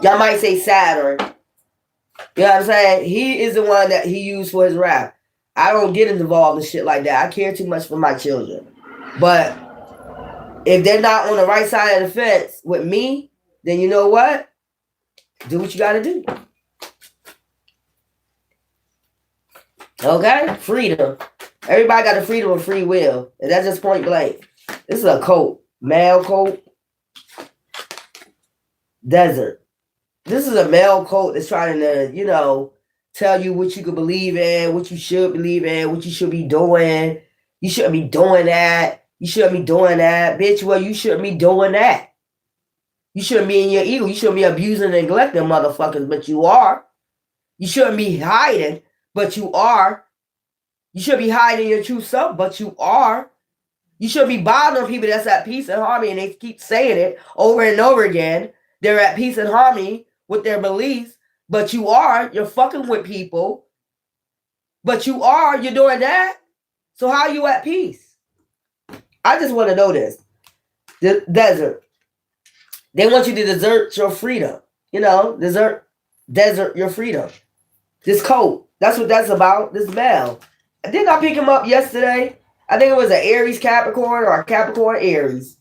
Y'all might say Saturn. You know what I'm saying? He is the one that he used for his wrath. I don't get involved in shit like that. I care too much for my children. But if they're not on the right side of the fence with me, then you know what? Do what you got to do. Okay? Freedom. Everybody got the freedom of free will. And that's just point blank. This is a cult. Male cult. Desert. This is a male cult that's trying to, tell you what you can believe in, what you should believe in, what you should be doing. You shouldn't be doing that. You shouldn't be doing that. Bitch, well, you shouldn't be doing that. You shouldn't be in your ego. You shouldn't be abusing and neglecting motherfuckers, but you are. You shouldn't be hiding, but you are. You should be hiding your true self, but you are. You should be bothering people that's at peace and harmony, and they keep saying it over and over again. They're at peace and harmony with their beliefs, but you are. You're fucking with people, but you are. You're doing that. So how are you at peace? I just want to know this. The desert. They want you to desert your freedom. Desert your freedom. This code. That's what that's about. This bell. Didn't I pick him up yesterday? I think it was an Aries Capricorn or a Capricorn Aries.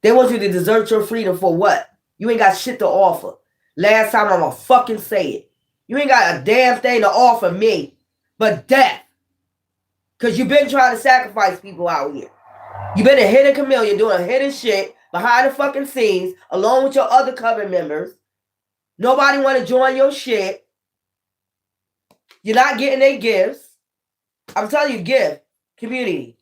They want you to desert your freedom for what? You ain't got shit to offer. Last time I'm gonna fucking say it. You ain't got a damn thing to offer me but death. Because you've been trying to sacrifice people out here. You've been a hidden chameleon doing hidden shit behind the fucking scenes along with your other coven members. Nobody want to join your shit. You're not getting their gifts. I'm telling you, gift. Community.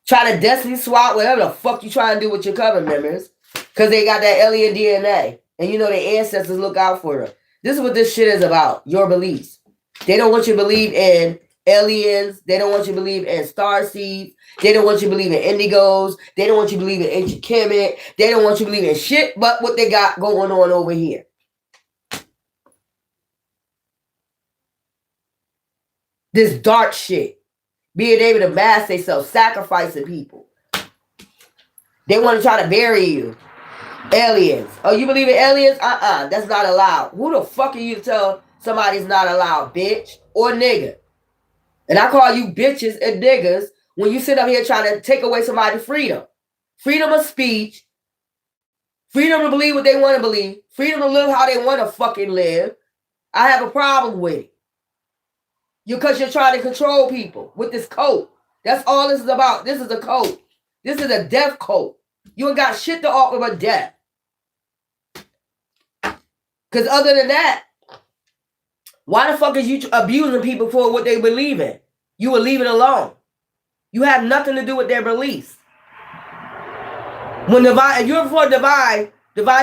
Try to destiny swap, whatever the fuck you trying to do with your coven members. Because they got that alien DNA. And you know their ancestors look out for them. This is what this shit is about. Your beliefs. They don't want you to believe in aliens. They don't want you to believe in starseeds. They don't want you to believe in indigos. They don't want you to believe in ancient Kemet. They don't want you to believe in shit but what they got going on over here. This dark shit. Being able to mask themselves, sacrificing people. They want to try to bury you. Aliens. Oh, you believe in aliens? That's not allowed. Who the fuck are you to tell somebody's not allowed, bitch or nigga? And I call you bitches and niggas when you sit up here trying to take away somebody's freedom. Freedom of speech. Freedom to believe what they want to believe. Freedom to live how they want to fucking live. I have a problem with it. Because you're trying to control people with this cult. That's all this is about. This is a cult. This is a death cult. You ain't got shit to offer but death. Because other than that, why the fuck is you abusing people for what they believe in? You will leave it alone. You have nothing to do with their beliefs. When divine, if you're for divine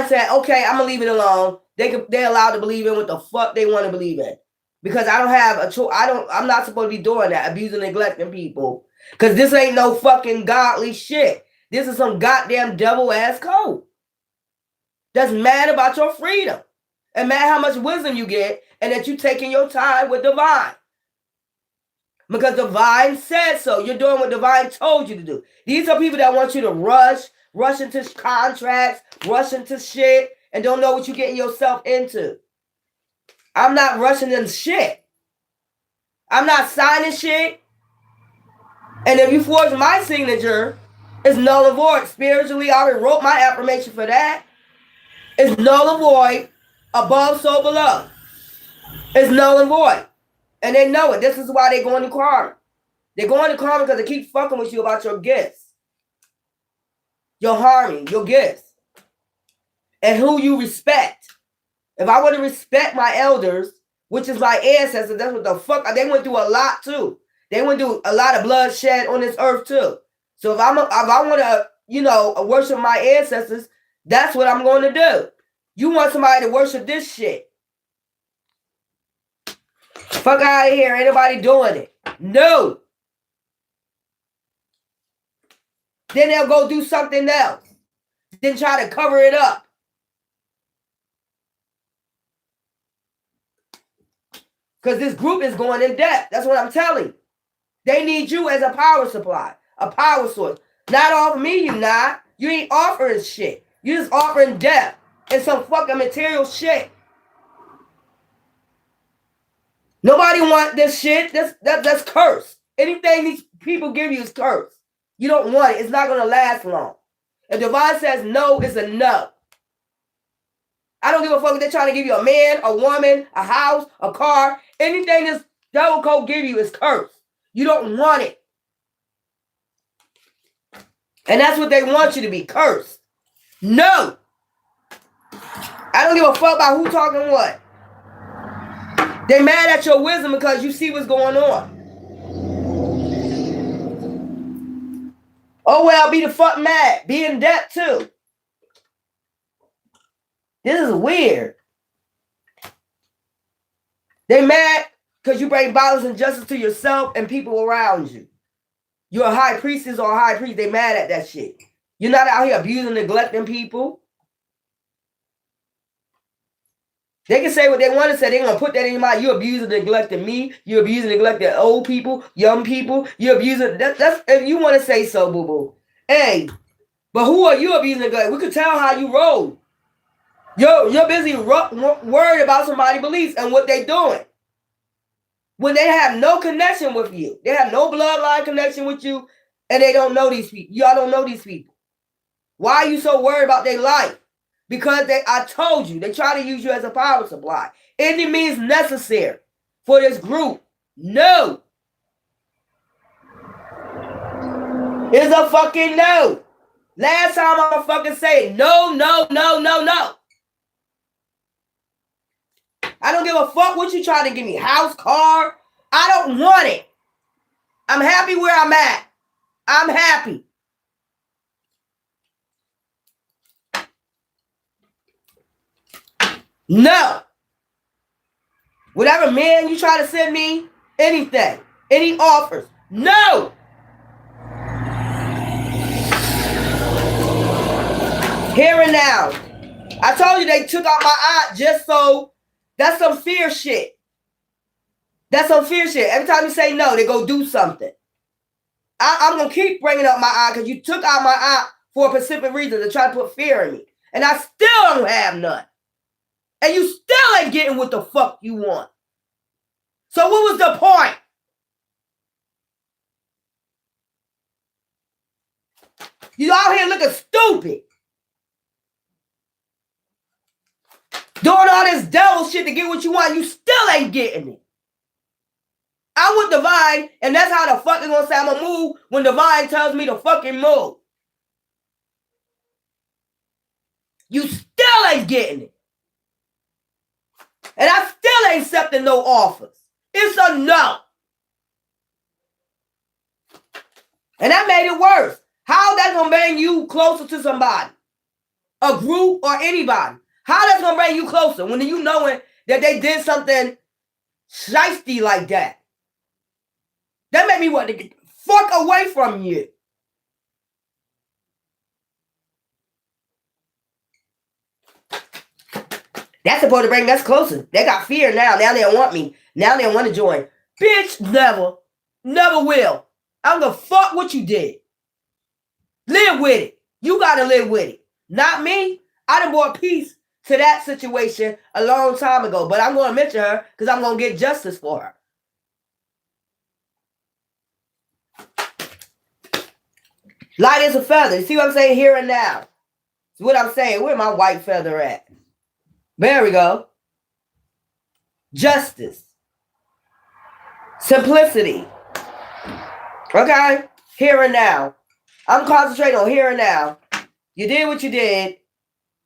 said, okay, I'm gonna leave it alone. They're allowed to believe in what the fuck they want to believe in. Because I don't have a choice. I'm not supposed to be doing that, abusing, neglecting people. Because this ain't no fucking godly shit. This is some goddamn devil-ass code. That's mad about your freedom. And mad how much wisdom you get and that you taking your time with divine. Because divine said so. You're doing what divine told you to do. These are people that want you to rush into contracts, rush into shit, and don't know what you're getting yourself into. I'm not rushing into shit. I'm not signing shit. And if you forge my signature, it's null and void. Spiritually, I already wrote my affirmation for that. It's null and void. Above, so below. It's null and void. And they know it. This is why they go into karma. They go into karma because they keep fucking with you about your gifts. Your harmony, your gifts. And who you respect. If I want to respect my elders, which is my ancestors, that's what the fuck. They went through a lot too. They went through a lot of bloodshed on this earth too. So if I want to, worship my ancestors, that's what I'm going to do. You want somebody to worship this shit. Fuck out of here. Ain't nobody doing it. No. Then they'll go do something else. Then try to cover it up. Because this group is going in depth. That's what I'm telling you. They need you as a power supply, a power source. Not off me, you not. You ain't offering shit. You just offering death and some fucking material shit. Nobody want this shit. That's cursed. Anything these people give you is cursed. You don't want it. It's not going to last long. If divine says no, it's a no. I don't give a fuck if they're trying to give you a man, a woman, a house, a car. Anything this devil code give you is cursed. You don't want it. And that's what they want you to be, cursed. No. I don't give a fuck about who talking what. They mad at your wisdom because you see what's going on. Oh, well, be the fuck mad. Be in debt, too. This is weird. They mad because you bring violence and justice to yourself and people around you. You're a high priestess or a high priest. They mad at that shit. You're not out here abusing, neglecting people. They can say what they want to say. They're going to put that in your mind. You're abusing, neglecting me. You're abusing, neglecting old people, young people. You're abusing. That's if you want to say so, boo-boo. Hey, but who are you abusing, neglecting? We could tell how you roll. You're busy worried about somebody's beliefs and what they're doing. When they have no connection with you. They have no bloodline connection with you. And they don't know these people. Y'all don't know these people. Why are you so worried about their life? Because I told you, they try to use you as a power supply. Any means necessary for this group. No. It's a fucking no. Last time I'm gonna fucking say no, no, no, no, no. I don't give a fuck what you trying to give me. House, car. I don't want it. I'm happy where I'm at. I'm happy. No. Whatever man you try to send me, anything, any offers, no. Here and now. I told you they took out my aunt just so, that's some fear shit. That's some fear shit. Every time you say no, they go do something. I'm going to keep bringing up my aunt because you took out my aunt for a specific reason to try to put fear in me. And I still don't have none. And you still ain't getting what the fuck you want. So what was the point? You out here looking stupid. Doing all this devil shit to get what you want. You still ain't getting it. I'm with divine, and that's how the fuck they gonna say I'm gonna move when divine tells me to fucking move. You still ain't getting it. And I still ain't accepting no offers. It's a no. And that made it worse. How that gonna bring you closer to somebody? A group or anybody? How that's gonna bring you closer when you knowing that they did something shiesty like that? That made me want to get the fuck away from you. That's supposed to bring us closer. They got fear now. Now they don't want me. Now they don't want to join. Bitch, never. Never will. I'm gonna fuck what you did. Live with it. You gotta live with it. Not me. I done brought peace to that situation a long time ago. But I'm gonna mention her because I'm gonna get justice for her. Light as a feather. You see what I'm saying? Here and now. It's what I'm saying. Where my white feather at? There we go. Justice. Simplicity. Okay? Here and now. I'm concentrating on here and now. You did what you did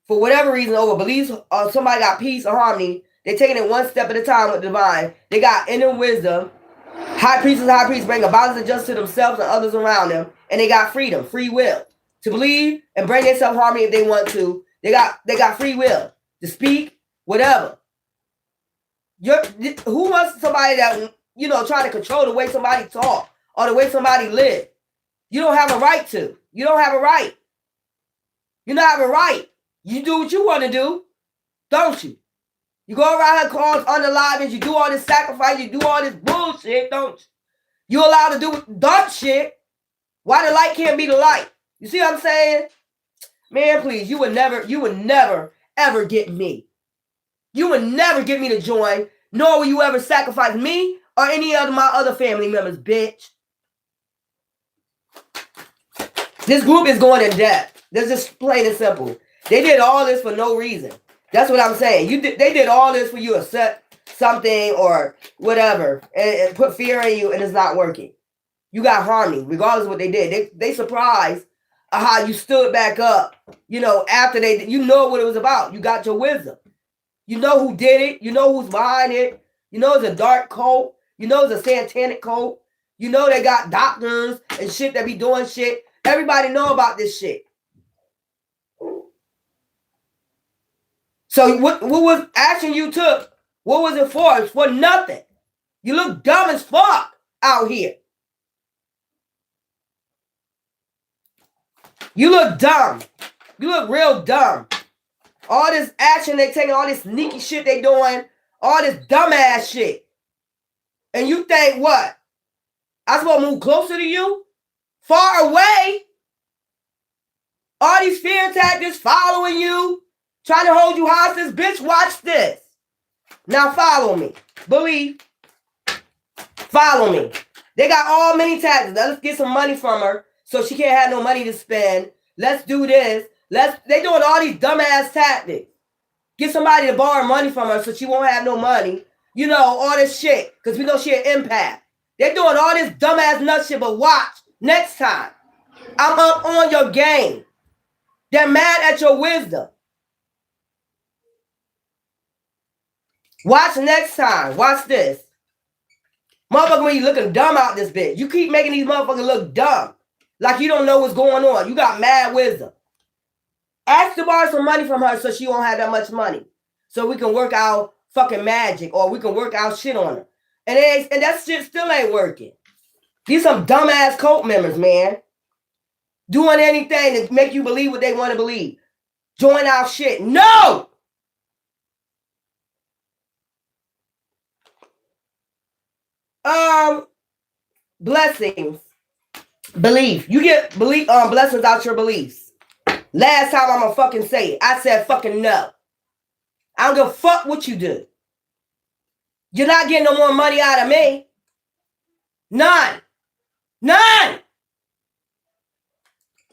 for whatever reason over beliefs or somebody got peace or harmony. They're taking it one step at a time with divine. They got inner wisdom. High priests bring a balance of justice to themselves and others around them. And they got freedom, free will. To believe and bring themselves harmony if they want to. They got free will to speak, whatever. Who wants somebody that, trying to control the way somebody talk or the way somebody live? You don't have a right to. You don't have a right. You don't have a right. You do what you want to do, don't you? You go around here cause unalivings, you do all this sacrifice, you do all this bullshit, don't you? You allowed to do dumb shit. Why the light can't be the light? You see what I'm saying? Man, please, you would never, ever get me. You would never get me to join, nor will you ever sacrifice me or any of my other family members, bitch. This group is going in depth. That's just plain and simple. They did all this for no reason. That's what I'm saying. They did all this for you to accept something or whatever and put fear in you, and it's not working. You got harmony, regardless of what they did. They surprised how you stood back up, after you know what it was about. You got your wisdom. You know who did it. You know who's behind it. You know it's a dark cult. You know it's a satanic cult. You know they got doctors and shit that be doing shit. Everybody know about this shit. So what was action you took? What was it for? It's for nothing. You look dumb as fuck out here. You look dumb. You look real dumb. All this action they taking, all this sneaky shit they doing, all this dumbass shit. And you think what? I supposed to move closer to you? Far away? All these fear tactics following you, trying to hold you hostage. Bitch, watch this. Now follow me. Believe. Follow me. They got all many tactics. Let's get some money from her so she can't have no money to spend. Let's do this. They doing all these dumbass tactics. Get somebody to borrow money from her so she won't have no money. All this shit. Because we know she an empath. They doing all this dumbass nut shit, but watch. Next time. I'm up on your game. They're mad at your wisdom. Watch next time. Watch this. Motherfucker, when you looking dumb out this bitch. You keep making these motherfuckers look dumb. Like you don't know what's going on. You got mad wisdom. Ask to borrow some money from her so she won't have that much money. So we can work out fucking magic or we can work out shit on her. And that shit still ain't working. These some dumbass cult members, man. Doing anything to make you believe what they want to believe. Join our shit. No! Blessings. Belief. You get blessings out your beliefs. Last time I'm gonna fucking say it. I said fucking no. I don't give a fuck what you do. You're not getting no more money out of me. None. None.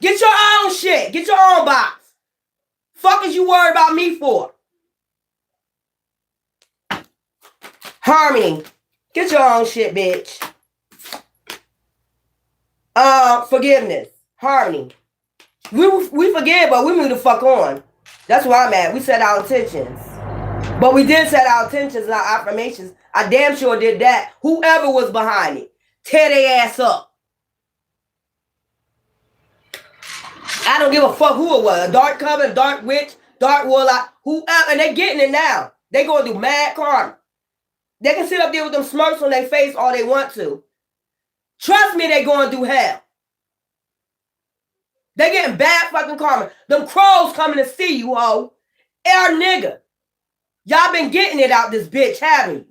Get your own shit. Get your own box. Fuck is you worried about me for? Harmony. Get your own shit, bitch. Forgiveness. Harmony. We forgive, but we move the fuck on. That's where I'm at. We set our intentions. But we did set our intentions and our affirmations. I damn sure did that. Whoever was behind it, tear their ass up. I don't give a fuck who it was. A dark coven, dark witch, dark warlock, whoever. And they getting it now. They going to do mad karma. They can sit up there with them smirks on their face all they want to. Trust me, they going through hell. They getting bad fucking karma. Them crows coming to see you, ho. Air nigga. Y'all been getting it out this bitch, haven't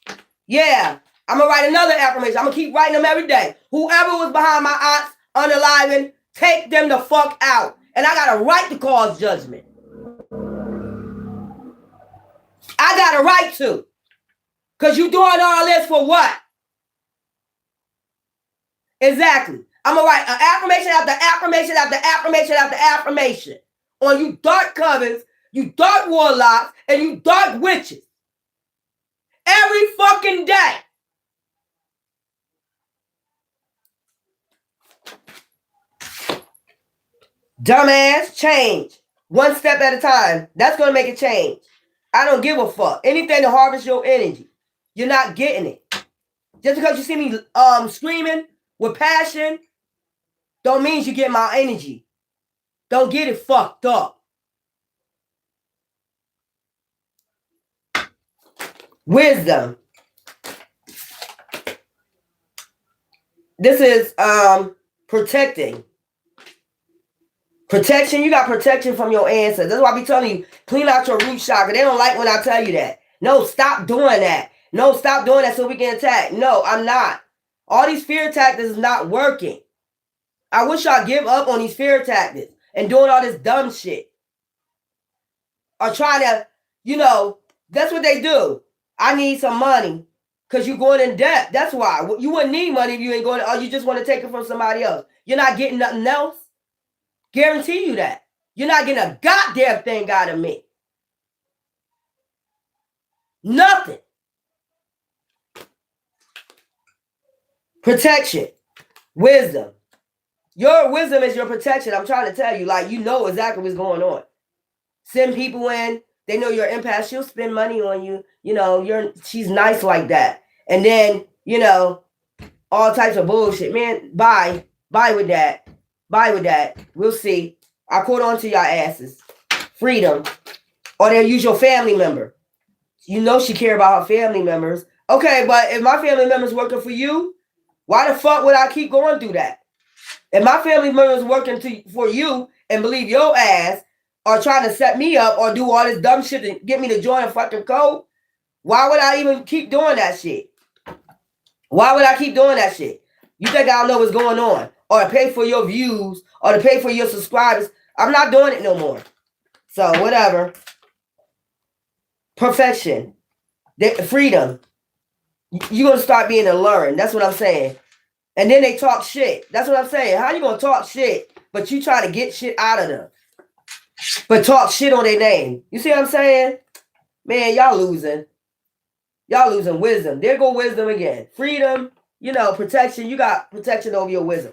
you? Yeah. I'm going to write another affirmation. I'm going to keep writing them every day. Whoever was behind my aunts unaliving, take them the fuck out. And I got a right to cause judgment. I got a right to. Because you doing all this for what? Exactly. I'm going to write an affirmation after affirmation after affirmation after affirmation on you dark covens, you dark warlocks, and you dark witches. Every fucking day. Dumbass, change. One step at a time. That's going to make a change. I don't give a fuck. Anything to harvest your energy. You're not getting it. Just because you see me screaming with passion, don't mean you get my energy. Don't get it fucked up. Wisdom. This is protecting. Protection, you got protection from your ancestors. That's why I be telling you, clean out your root chakra. They don't like when I tell you that. No, stop doing that. No, stop doing that so we can attack. No, I'm not. All these fear tactics is not working. I wish y'all give up on these fear tactics and doing all this dumb shit. Or trying to, that's what they do. I need some money because you're going in debt. That's why. You wouldn't need money if you ain't going, or you just want to take it from somebody else. You're not getting nothing else. Guarantee you that. You're not getting a goddamn thing out of me. Nothing. Protection. Wisdom. Your wisdom is your protection. I'm trying to tell you, like, you know exactly what's going on. Send people in. They know you're empath. She'll spend money on you. She's nice like that. And then, all types of bullshit. Man, bye. Bye with that. Bye with that. We'll see. I caught on to y'all asses. Freedom. Or they'll use your family member. You know she care about her family members. Okay, but if my family member's working for you, why the fuck would I keep going through that? If my family member's working for you and believe your ass or trying to set me up or do all this dumb shit to get me to join a fucking code, why would I even keep doing that shit? Why would I keep doing that shit? You think I don't know what's going on? Or to pay for your views, or to pay for your subscribers. I'm not doing it no more. So, whatever. Perfection. Freedom. You're going to start being alluring. That's what I'm saying. And then they talk shit. That's what I'm saying. How you going to talk shit, but you try to get shit out of them? But talk shit on their name. You see what I'm saying? Man, y'all losing. Y'all losing wisdom. There go wisdom again. Freedom, protection. You got protection over your wisdom.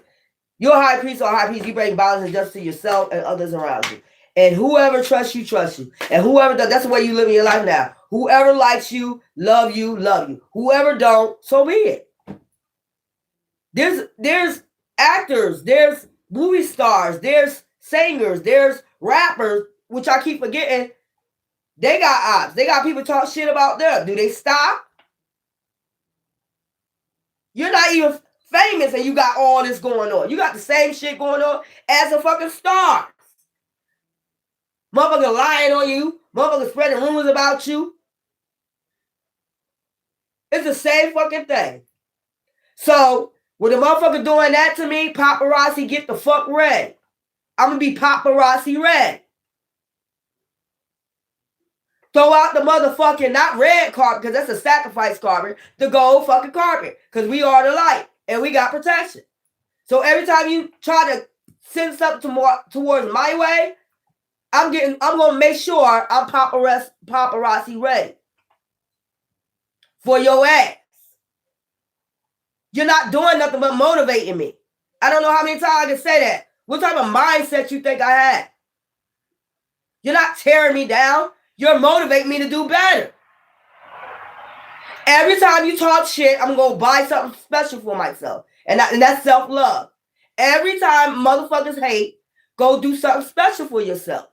You're a high priest or a high priest. You bring balance and justice to yourself and others around you. And whoever trusts you, trusts you. And whoever does, that's the way you live in your life now. Whoever likes you, love you, love you. Whoever don't, so be it. There's actors, there's movie stars, there's singers, there's rappers, which I keep forgetting. They got ops. They got people talk shit about them. Do they stop? You're not even famous and you got all this going on. You got the same shit going on as a fucking star. Motherfucker lying on you. Motherfucker spreading rumors about you. It's the same fucking thing. So, with the motherfucker doing that to me, paparazzi, get the fuck ready. I'm going to be paparazzi ready. Throw out the motherfucking, not red carpet, because that's a sacrifice carpet, the gold fucking carpet, because we are the light, and we got protection. So every time you try to send something towards my way, I'm going to make sure I'm paparazzi ready for your ass. You're not doing nothing but motivating me. I don't know how many times I can say that. What type of mindset you think I had? You're not tearing me down. You're motivating me to do better. Every time you talk shit, I'm going to buy something special for myself. And that's self-love. Every time motherfuckers hate, go do something special for yourself.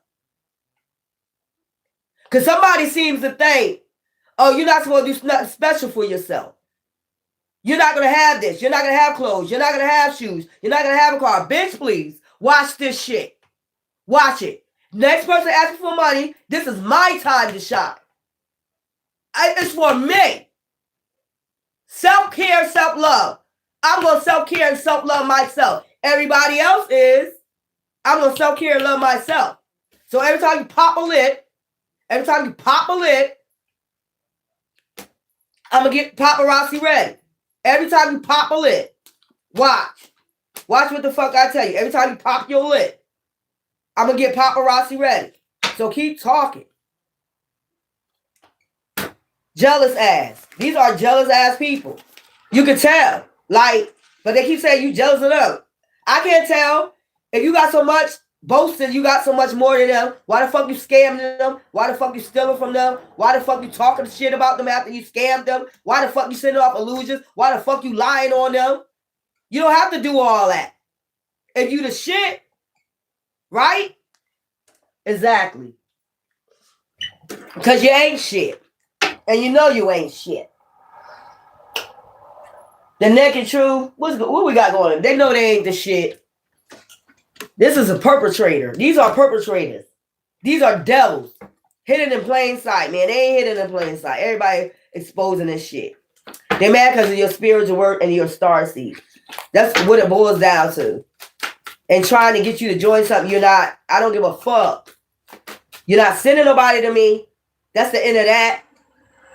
Because somebody seems to think, oh, you're not supposed to do nothing special for yourself. You're not going to have this. You're not going to have clothes. You're not going to have shoes. You're not going to have a car. Bitch, please, watch this shit. Watch it. Next person asking for money, this is my time to shine. It's for me. Self-care, self-love. I'm going to self-care and self-love myself. Everybody else is, I'm going to self-care and love myself. So every time you pop a lid, I'm going to get paparazzi ready. Every time you pop a lid, watch. Watch what the fuck I tell you. Every time you pop your lid, I'm going to get paparazzi ready. So keep talking. Jealous ass. These are jealous ass people. You can tell. Like, but they keep saying you jealous of them. I can't tell. If you got so much boasting, you got so much more than them. Why the fuck you scamming them? Why the fuck you stealing from them? Why the fuck you talking shit about them after you scammed them? Why the fuck you sending off illusions? Why the fuck you lying on them? You don't have to do all that. If you the shit, right? Exactly. Because you ain't shit. And you know you ain't shit. The naked truth, what we got going on? They know they ain't the shit. This is a perpetrator. These are perpetrators. These are devils. Hidden in plain sight, man. They ain't hidden in plain sight. Everybody exposing this shit. They mad because of your spiritual work and your star seed. That's what it boils down to. And trying to get you to join something you're not. I don't give a fuck. You're not sending nobody to me. That's the end of that.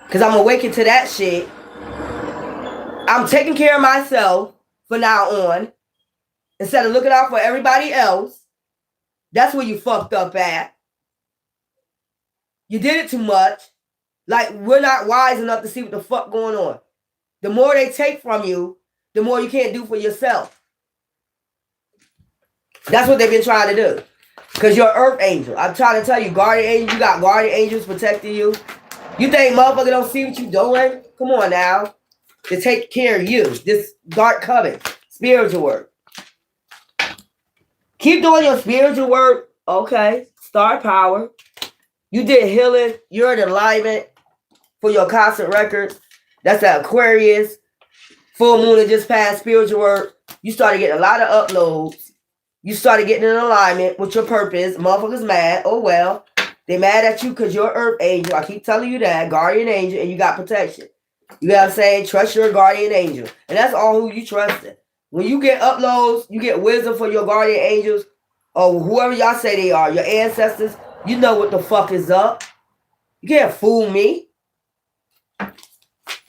Because I'm awakened to that shit. I'm taking care of myself from now on. Instead of looking out for everybody else. That's where you fucked up at. You did it too much. Like, we're not wise enough to see what the fuck going on. The more they take from you, the more you can't do for yourself. That's what they've been trying to do. Because you're an earth angel. I'm trying to tell you, guardian angel, you got guardian angels protecting you. You think motherfucker don't see what you doing? Come on now. To take care of you. This dark coven. Spiritual work. Keep doing your spiritual work. Okay. Star power. You did healing. You're in alignment for your constant records. That's the Aquarius. Full moon that just passed spiritual work. You started getting a lot of uploads. You started getting in alignment with your purpose. Motherfuckers mad. Oh well. They mad at you because you're an earth angel. I keep telling you that. Guardian angel. And you got protection. You know what I'm saying? Trust your guardian angel. And that's all who you trusted. When you get uploads, you get wisdom for your guardian angels. Or whoever y'all say they are. Your ancestors. You know what the fuck is up. You can't fool me.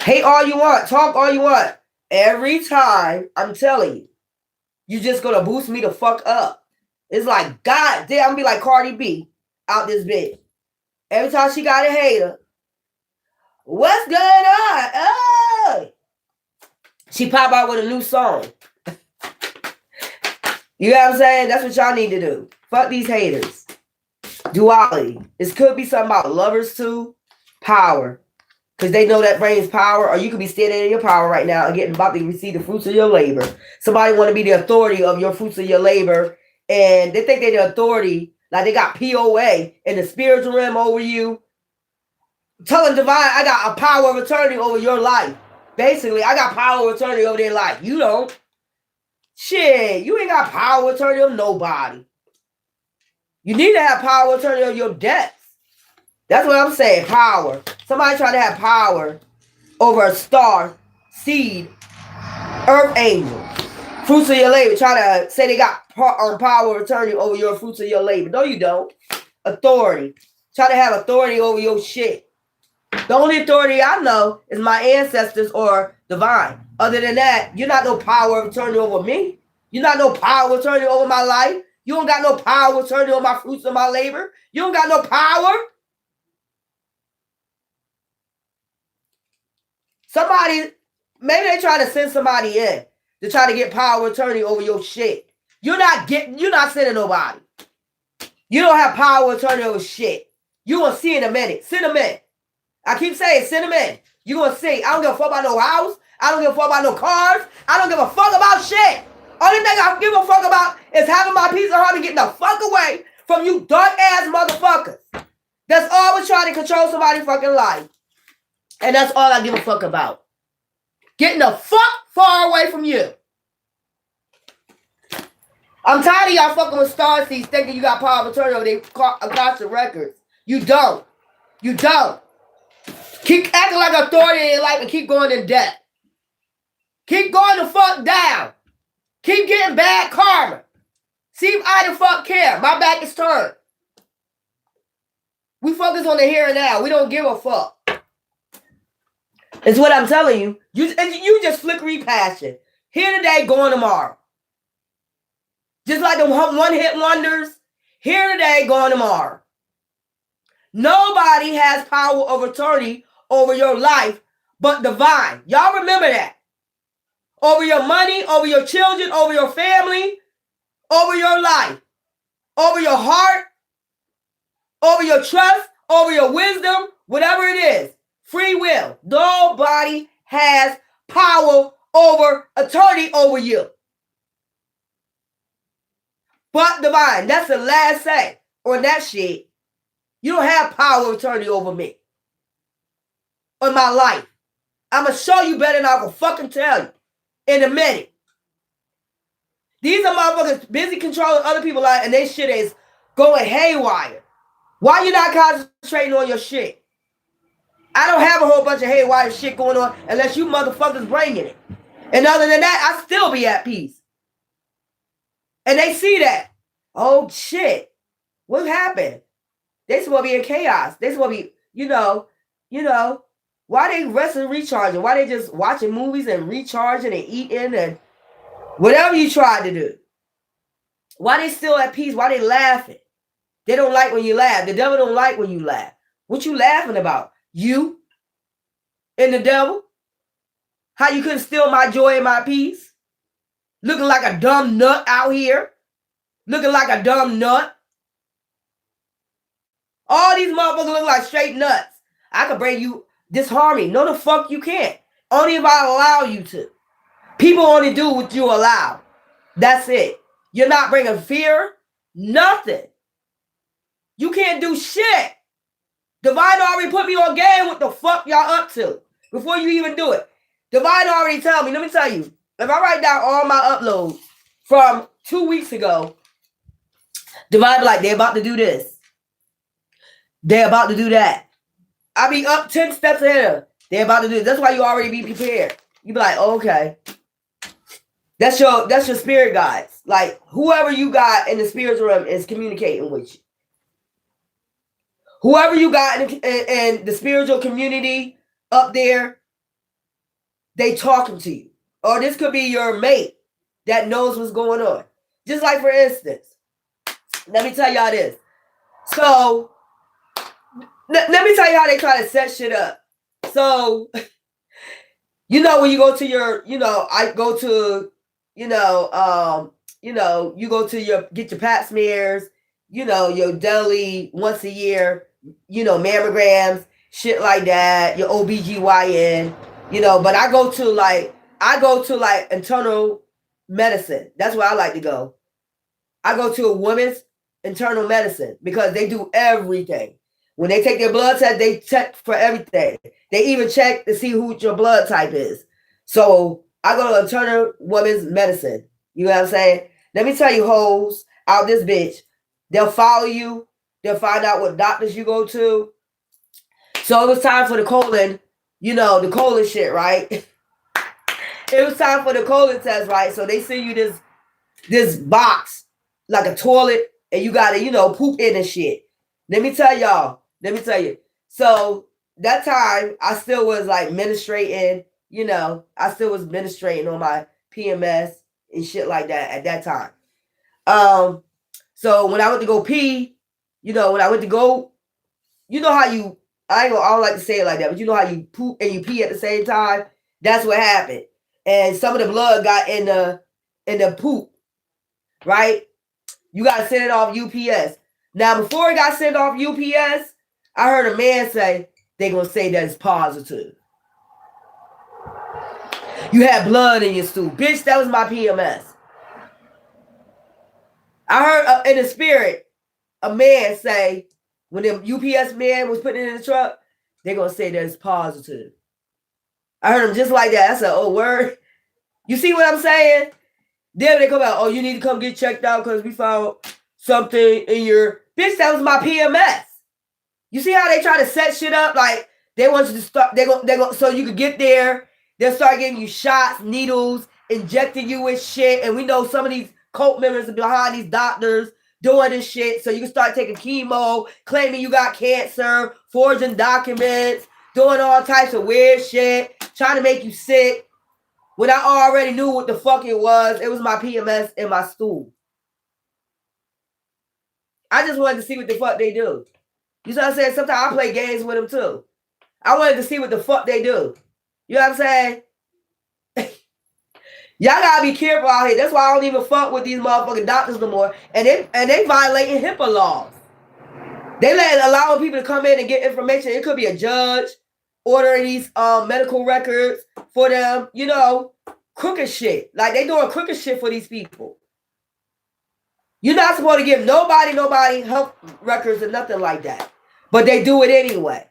Hate all you want. Talk all you want. Every time, I'm telling you. You just gonna boost me the fuck up. It's like, God damn, I'm gonna be like Cardi B out this bitch. Every time she got a hater, what's going on? Oh! She pop out with a new song. You know what I'm saying? That's what y'all need to do. Fuck these haters. Duality. This could be something about lovers too. Power. Because they know that brings power, or you could be standing in your power right now and getting about to receive the fruits of your labor. Somebody want to be the authority of your fruits of your labor, and they think they're the authority, like they got POA in the spiritual realm over you. Telling divine, I got a power of attorney over your life. Basically, I got power of attorney over their life. You don't. Shit, you ain't got power of attorney of nobody. You need to have power of attorney of your debts. That's what I'm saying, power. Somebody trying to have power over a star, seed, earth angel, fruits of your labor. Trying to say they got power of attorney over your fruits of your labor. No, you don't. Authority. Try to have authority over your shit. The only authority I know is my ancestors or divine. Other than that, you're not no power of attorney over me. You're not no power of attorney over my life. You don't got no power of attorney over my fruits of my labor. You don't got no power. Somebody, maybe they try to send somebody in to try to get power of attorney over your shit. You're not sending nobody. You don't have power of attorney over shit. You're going to see in a minute. Send them in. I keep saying, send them in. You're going to see. I don't give a fuck about no house. I don't give a fuck about no cars. I don't give a fuck about shit. Only thing I give a fuck about is having my peace of heart and getting the fuck away from you dark-ass motherfuckers. That's always trying to control somebody's fucking life. And that's all I give a fuck about. Getting the fuck far away from you. I'm tired of y'all fucking with Starseeds thinking you got power of attorney over their Akasha records. You don't. You don't. Keep acting like authority in your life and keep going in debt. Keep going the fuck down. Keep getting bad karma. See if I the fuck care. My back is turned. We focus on the here and now. We don't give a fuck. It's what I'm telling you. You just flickery passion. Here today, going tomorrow. Just like the one-hit wonders. Here today, going tomorrow. Nobody has power of attorney over your life but divine. Y'all remember that. Over your money, over your children, over your family, over your life, over your heart, over your trust, over your wisdom, whatever it is. Free will. Nobody has power over attorney over you. But divine. That's the last say on that shit. You don't have power of attorney over me. Or my life. I'm going to show you better than I can fucking tell you. In a minute. These are motherfuckers busy controlling other people's lives and their shit is going haywire. Why you not concentrating on your shit? I don't have a whole bunch of haywire shit going on unless you motherfuckers bringing it. And other than that, I still be at peace. And they see that. Oh, shit. What happened? They supposed to be in chaos. They supposed to be, you know, why they resting and recharging? Why they just watching movies and recharging and eating and whatever you try to do? Why they still at peace? Why they laughing? They don't like when you laugh. The devil don't like when you laugh. What you laughing about? You and the devil? How you couldn't steal my joy and my peace? Looking like a dumb nut out here. Looking like a dumb nut. All these motherfuckers look like straight nuts. I could bring you disharmony. No, the fuck you can't. Only if I allow you to. People only do what you allow. That's it. You're not bringing fear. Nothing. You can't do shit. Divine already put me on game. What the fuck y'all up to? Before you even do it. Divine already tell me. Let me tell you. If I write down all my uploads from 2 weeks ago, Divine be like, they're about to do this. They're about to do that. I be up 10 steps ahead of them. They're about to do this. That's why you already be prepared. You be like, oh, okay. That's your spirit guides. Like, whoever you got in the spiritual realm is communicating with you. Whoever you got in the spiritual community up there, they talking to you. Or this could be your mate that knows what's going on. Just like, for instance, let me tell y'all this. So, let me tell you how they try to set shit up. So, when you go to your, I go to, you go to get your pap smears, your deli once a year, mammograms, shit like that, your OBGYN, but I go to internal medicine. That's where I like to go. I go to a woman's internal medicine because they do everything. When they take their blood test, they check for everything. They even check to see who your blood type is. So I go to internal women's medicine. You know what I'm saying? Let me tell you, hoes out this bitch. They'll follow you. They'll find out what doctors you go to. So it was time for the colon, the colon shit, right? It was time for the colon test, right? So they send you this box, like a toilet, and you gotta, poop in and shit. Let me tell you. So that time I still was like menstruating, I still was menstruating on my PMS and shit like that at that time. So when I went to go pee, when I went to go, how you, I don't like to say it like that, but you know how you poop and you pee at the same time? That's what happened. And some of the blood got in the poop, right? You got to send it off UPS. Now, before it got sent off UPS, I heard a man say they're going to say that it's positive. You had blood in your stool. Bitch, that was my PMS. I heard in the spirit a man say, when the UPS man was putting it in the truck, they're going to say that it's positive. I heard him just like that. I said, oh, word. You see what I'm saying? Then they come out, oh, you need to come get checked out because we found something in your... Bitch, that was my PMS. You see how they try to set shit up? Like, they want you to start... They go, so you could get there. They'll start giving you shots, needles, injecting you with shit. And we know some of these cult members are behind these doctors doing this shit. So you can start taking chemo, claiming you got cancer, forging documents, doing all types of weird shit, trying to make you sick. When I already knew what the fuck it was my PMS in my stool. I just wanted to see what the fuck they do. You know what I'm saying? Sometimes I play games with them too. I wanted to see what the fuck they do. You know what I'm saying? Y'all gotta be careful out here. That's why I don't even fuck with these motherfucking doctors no more. And they violating HIPAA laws. They allowing people to come in and get information. It could be a judge ordering these medical records for them. You know, crooked shit. Like they doing crooked shit for these people. You're not supposed to give nobody health records or nothing like that. But they do it anyway.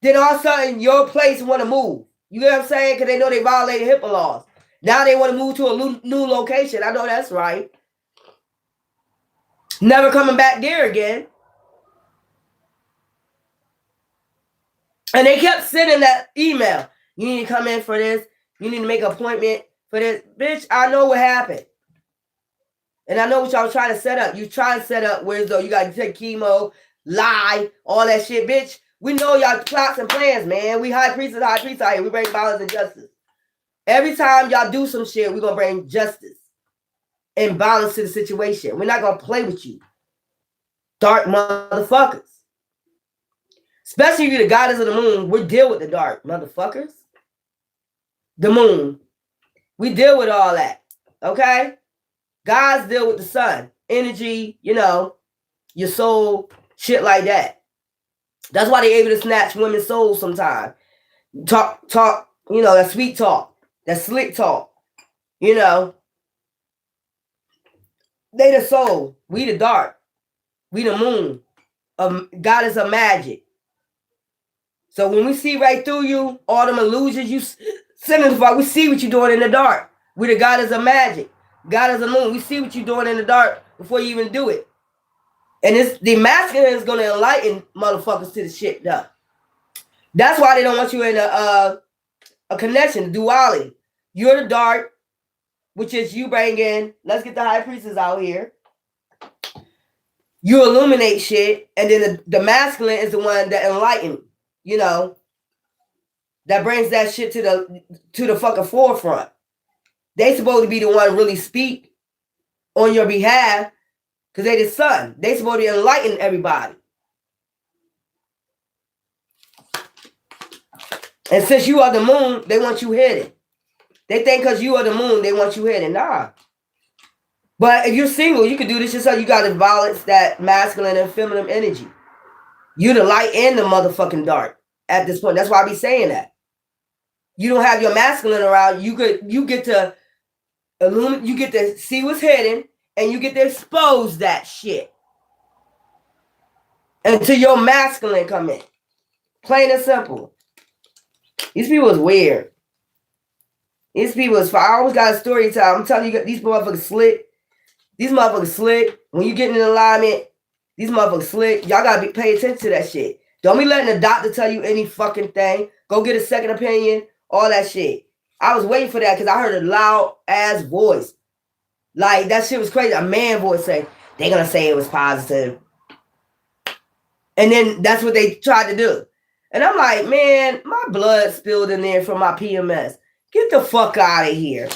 Then all of a sudden, your place want to move. You get what I'm saying? Because they know they violated HIPAA laws. Now they want to move to a new location. I know that's right. Never coming back there again. And they kept sending that email. You need to come in for this. You need to make an appointment for this. Bitch, I know what happened. And I know what y'all trying to set up. You trying to set up where though you got to take chemo, lie, all that shit, bitch. We know y'all plots and plans, man. We high priests out here. We bring violence and justice. Every time y'all do some shit, we're going to bring justice and balance to the situation. We're not going to play with you. Dark motherfuckers. Especially if you're the goddess of the moon, we deal with the dark motherfuckers. The moon. We deal with all that. Okay? Gods deal with the sun. Energy, you know, your soul, shit like that. That's why they able to snatch women's souls sometimes. Talk, you know, that sweet talk, that slick talk, you know. They the soul. We the dark. We the moon. Goddess of magic. So when we see right through you, all them illusions you sending for, we see what you're doing in the dark. We the goddess of magic. Goddess of moon. We see what you're doing in the dark before you even do it. And the masculine is going to enlighten motherfuckers to the shit, though. That's why they don't want you in a connection, duality. You're the dark, which is you bring in, let's get the high priestess out here. You illuminate shit, and then the masculine is the one that enlighten, you know, that brings that shit to the fucking forefront. They supposed to be the one really speak on your behalf. Because they the sun. They supposed to enlighten everybody. And since you are the moon, they want you hidden. They think because you are the moon, they want you hidden. Nah. But if you're single, you can do this yourself. You got to balance that masculine and feminine energy. You the light and the motherfucking dark at this point. That's why I be saying that. You don't have your masculine around. You get to illuminate. You get to see what's hidden. And you get to expose that shit until your masculine come in. Plain and simple. These people is weird. These people is fire. I always got a story to tell. I'm telling you, these motherfuckers slick. These motherfuckers slick. When you get in alignment, these motherfuckers slick. Y'all gotta pay attention to that shit. Don't be letting the doctor tell you any fucking thing. Go get a second opinion. All that shit. I was waiting for that because I heard a loud ass voice. Like, that shit was crazy. A man voice say, they're going to say it was positive. And then that's what they tried to do. And I'm like, man, my blood spilled in there from my PMS. Get the fuck out of here.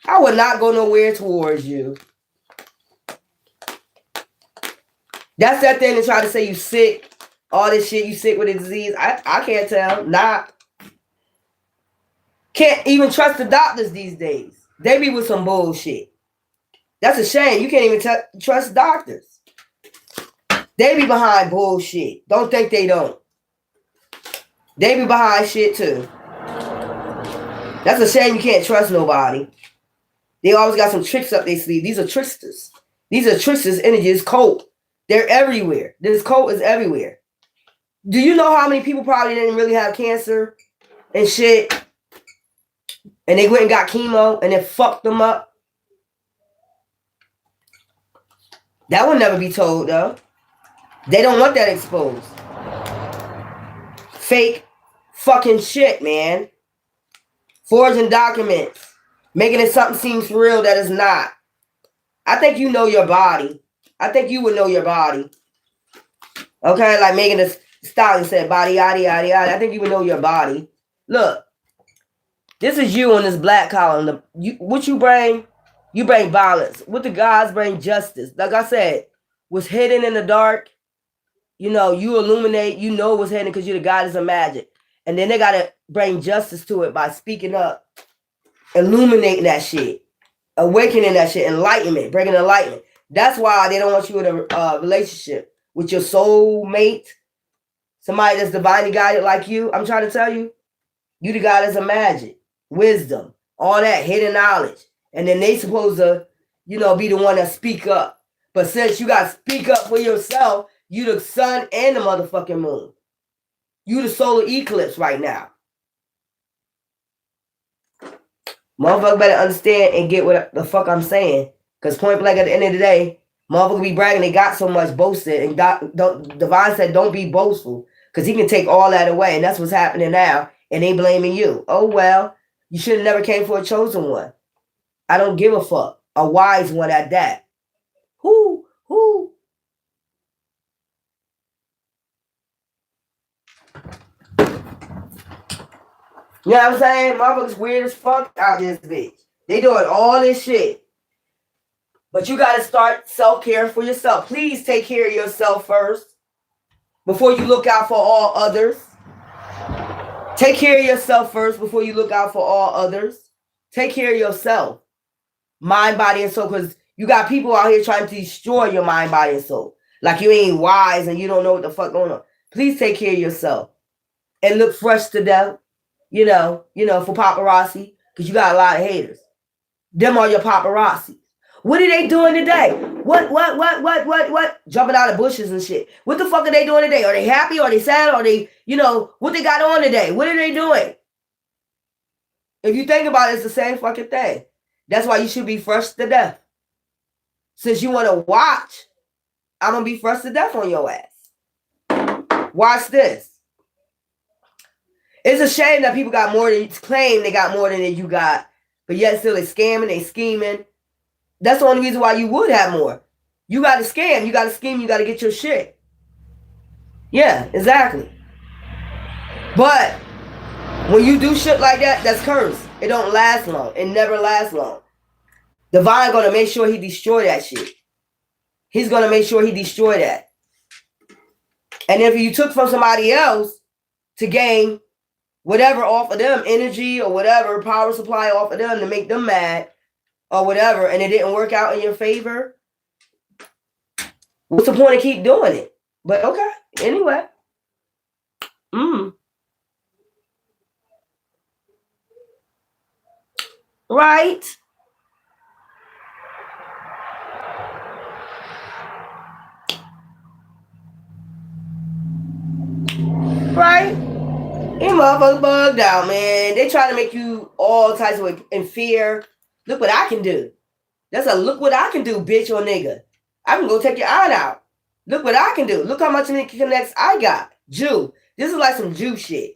I would not go nowhere towards you. That's that thing to try to say you sick. All this shit, you sick with a disease. I can't tell. Nah. Can't even trust the doctors these days. They be with some bullshit. That's a shame. You can't even trust doctors. They be behind bullshit. Don't think they don't. They be behind shit too. That's a shame you can't trust nobody. They always got some tricks up their sleeve. These are tricksters. These are tricksters' energies. Cult. They're everywhere. This cult is everywhere. Do you know how many people probably didn't really have cancer and shit? And they went and got chemo and it fucked them up? That would never be told, though. They don't want that exposed. Fake fucking shit, man. Forging documents. Making it something seems real that is not. I think you know your body. I think you would know your body. Okay, like Megan Thee Stallion said, body, yada, yada, yada. I think you would know your body. Look, this is you on this black column. What you bring? You bring violence. What the gods bring? Justice. Like I said, what's hidden in the dark, you know, you illuminate, you know what's hidden because you're the goddess of magic. And then they got to bring justice to it by speaking up, illuminating that shit, awakening that shit, enlightenment, bringing enlightenment. That's why they don't want you in a relationship with your soul mate, somebody that's divinely guided like you. I'm trying to tell you, you the goddess of magic, wisdom, all that hidden knowledge. And then they supposed to, you know, be the one that speak up. But since you got to speak up for yourself, you the sun and the motherfucking moon. You the solar eclipse right now. Motherfucker better understand and get what the fuck I'm saying. Because point blank at the end of the day, motherfucker be bragging they got so much boasted. And Divine said don't be boastful. Because he can take all that away. And that's what's happening now. And they blaming you. Oh, well, you should have never came for a chosen one. I don't give a fuck. A wise one at that. Who? You know what I'm saying? Motherfuckers weird as fuck out this bitch. They doing all this shit. But you got to start self-care for yourself. Please take care of yourself first before you look out for all others. Take care of yourself first before you look out for all others. Take care of yourself. Mind, body, and soul. Because you got people out here trying to destroy your mind, body, and soul. Like you ain't wise and you don't know what the fuck going on. Please take care of yourself. And look fresh to death. You know, for paparazzi. Because you got a lot of haters. Them are your paparazzi. What are they doing today? What? Jumping out of bushes and shit. What the fuck are they doing today? Are they happy? Are they sad? Are they, what they got on today? What are they doing? If you think about it, it's the same fucking thing. That's why you should be fresh to death. Since you want to watch, I'm going to be fresh to death on your ass. Watch this. It's a shame that people got more than claim they got more than you got, but yet still they scamming, they scheming. That's the only reason why you would have more. You got to scam, you got to scheme, you got to get your shit. Yeah, exactly. But when you do shit like that, that's cursed. It don't last long. It never lasts long. Divine gonna make sure he destroy that shit. He's gonna make sure he destroy that. And if you took from somebody else to gain whatever off of them, energy or whatever, power supply off of them to make them mad or whatever, and it didn't work out in your favor, what's the point of keep doing it? But okay, anyway. Right? Right? These motherfuckers bugged out, man. They try to make you all types of in fear. Look what I can do. That's a look what I can do, bitch or nigga. I can go take your eye out. Look what I can do. Look how much connects I got. Jew. This is like some Jew shit.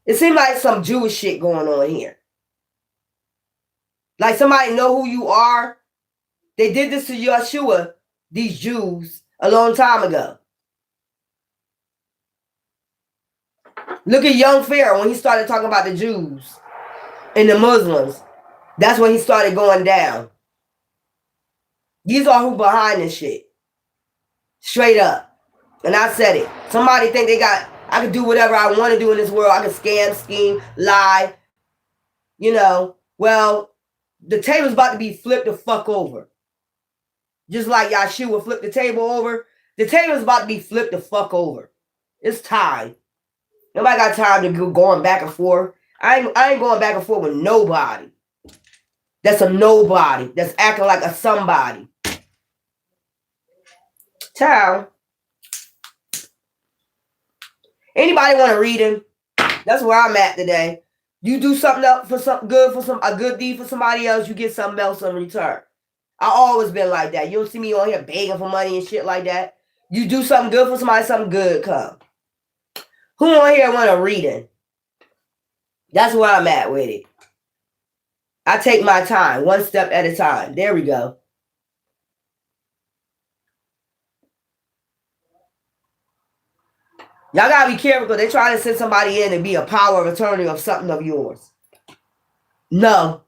It seems like some Jewish shit going on here. Like somebody know who you are. They did this to Yeshua, these Jews, a long time ago. Look at young Pharaoh when he started talking about the Jews and the Muslims. That's when he started going down. These are who behind this shit. Straight up. And I said it. Somebody think I can do whatever I want to do in this world. I can scam, scheme, lie. Well, the table's about to be flipped the fuck over. Just like Yeshua flipped the table over. The table's about to be flipped the fuck over. It's time. Nobody got time to go going back and forth. I ain't going back and forth with nobody. That's a nobody. That's acting like a somebody. Child. Anybody want to read him? That's where I'm at today. You do something else for something good, for a good deed for somebody else, you get something else in return. I always been like that. You don't see me on here begging for money and shit like that. You do something good for somebody, something good come. Who on here want a reading? That's where I'm at with it. I take my time, one step at a time. There we go. Y'all gotta be careful because they're trying to send somebody in and be a power of attorney of something of yours. No.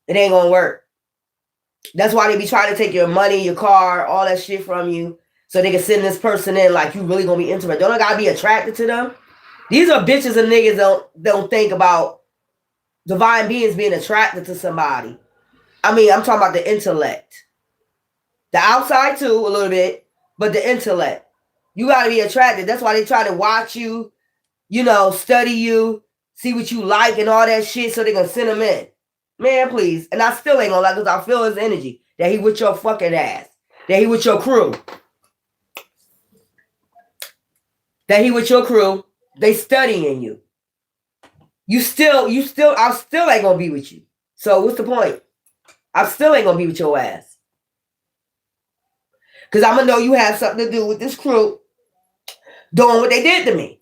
It ain't gonna work. That's why they be trying to take your money, your car, all that shit from you so they can send this person in like you really gonna be intimate. Don't I gotta be attracted to them? These are bitches and niggas don't think about divine beings being attracted to somebody. I mean, I'm talking about the intellect. The outside too, a little bit, but the intellect. You got to be attracted. That's why they try to watch you, study you, see what you like and all that shit so they can send him in. Man, please. And I still ain't gonna lie because I feel his energy. That he with your fucking ass. That he with your crew. That he with your crew. They studying you. I still ain't gonna be with you. So what's the point? I still ain't gonna be with your ass. Because I'm gonna know you have something to do with this crew doing what they did to me.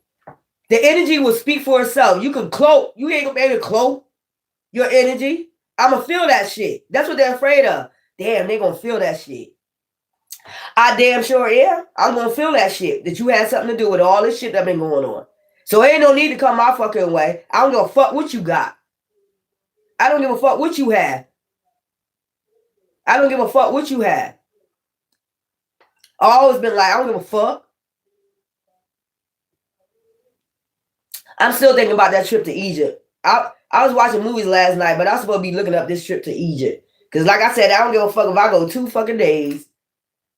The energy will speak for itself. You can cloak. You ain't gonna be able to cloak your energy. I'm gonna feel that shit. That's what they're afraid of. Damn, they gonna feel that shit. I damn sure am. I'm gonna feel that shit. That you had something to do with all this shit that been going on. So ain't no need to come my fucking way. I don't give a fuck what you got. I don't give a fuck what you have. I don't give a fuck what you have. I've always been like, I don't give a fuck. I'm still thinking about that trip to Egypt. I was watching movies last night, but I'm supposed to be looking up this trip to Egypt. Because like I said, I don't give a fuck if I go 2 fucking days.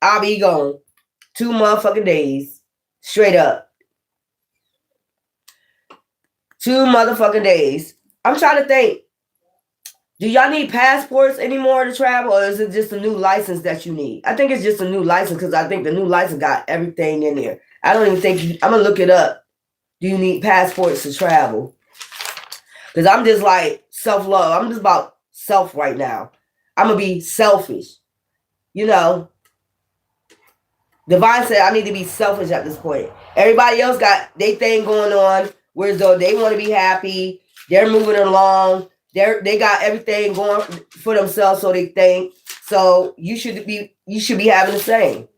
I'll be gone. 2 motherfucking days. Straight up. 2 motherfucking days. I'm trying to think. Do y'all need passports anymore to travel, or is it just a new license that you need? I think it's just a new license because I think the new license got everything in there. I don't even think I'm going to look it up. Do you need passports to travel? Because I'm just like self-love. I'm just about self right now. I'm going to be selfish. Divine said I need to be selfish at this point. Everybody else got their thing going on, whereas though they want to be happy. They're moving along. They got everything going for themselves, so they think. So you should be having the same.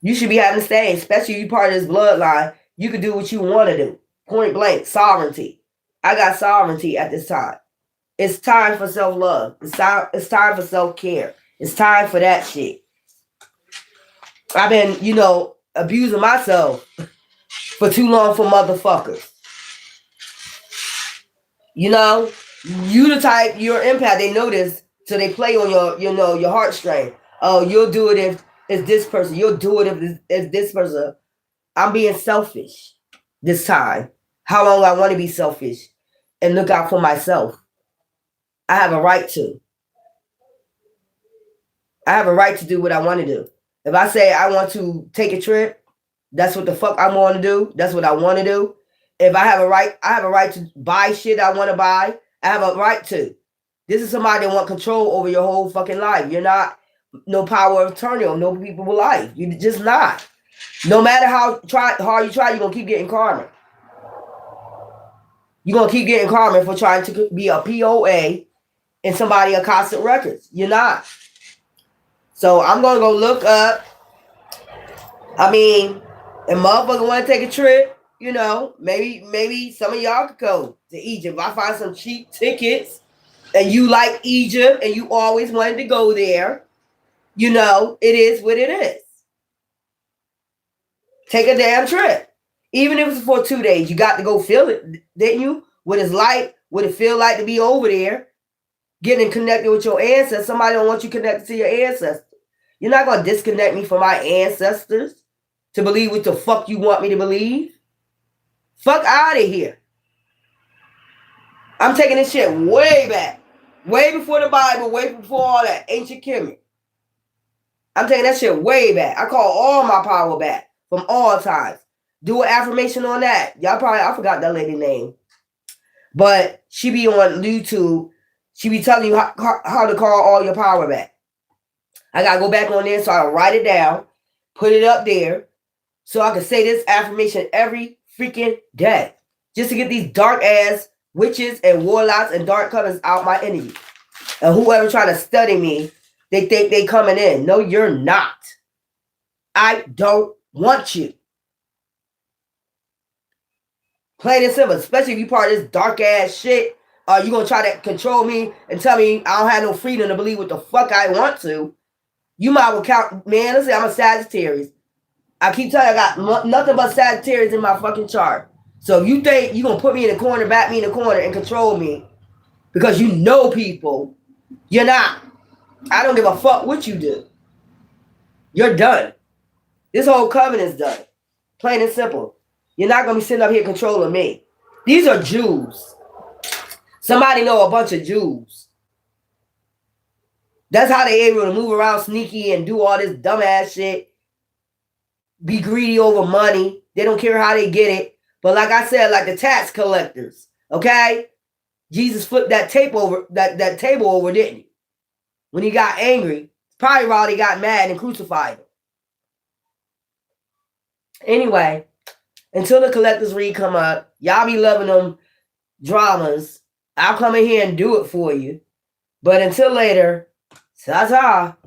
You should be having the same, especially you part of this bloodline. You can do what you want to do. Point blank, sovereignty. I got sovereignty at this time. It's time for self-love. It's time for self-care. It's time for that shit. I've been, abusing myself for too long for motherfuckers. You the type, you're empath. They know this, so they play on your heartstring. Oh, you'll do it if it's this person. You'll do it if this person. I'm being selfish this time. How long I want to be selfish and look out for myself. I have a right to. I have a right to do what I want to do. If I say I want to take a trip, that's what the fuck I want to do. That's what I want to do. If I have a right to buy shit I want to buy. I have a right to. This is somebody that want control over your whole fucking life. You're not no power of attorney on no people's life. You're just not. No matter how hard you try, you're going to keep getting karma. You're going to keep getting karma for trying to be a POA in somebody Acoustic Records. You're not. So I'm going to go look up. I mean, if motherfucker want to take a trip, maybe some of y'all could go to Egypt. If I find some cheap tickets and you like Egypt and you always wanted to go there, it is what it is. Take a damn trip. Even if it's for 2 days, you got to go feel it, didn't you? What it's like, what it feel like to be over there, getting connected with your ancestors. Somebody don't want you connected to your ancestors. You're not going to disconnect me from my ancestors to believe what the fuck you want me to believe. Fuck out of here. I'm taking this shit way back. Way before the Bible, way before all that ancient Kemet. I'm taking that shit way back. I call all my power back from all times. Do an affirmation on that. Y'all probably, I forgot that lady name. But she be on YouTube. She be telling you how to call all your power back. I got to go back on there, so I'll write it down, put it up there, so I can say this affirmation every freaking day. Just to get these dark ass witches and warlocks and dark colors out my energy. And whoever trying to study me, they think they coming in. No, you're not. I don't want you. Plain and simple. Especially if you part of this dark ass shit. You gonna try to control me and tell me I don't have no freedom to believe what the fuck I want to. You might well count, man. Let's say I'm a Sagittarius. I keep telling you I got nothing but Sagittarius in my fucking chart. So if you think you're going to put me in the corner, back me in the corner, and control me because you know people, you're not. I don't give a fuck what you do. You're done. This whole covenant's done. Plain and simple. You're not going to be sitting up here controlling me. These are Jews. Somebody know a bunch of Jews. That's how they able to move around sneaky and do all this dumbass shit. Be greedy over money. They don't care how they get it. But like I said, like the tax collectors, okay? Jesus flipped that table over, didn't he? When he got angry, probably while he got mad and crucified him. Anyway, until the collectors read come up, y'all be loving them dramas. I'll come in here and do it for you. But until later, ta-ta.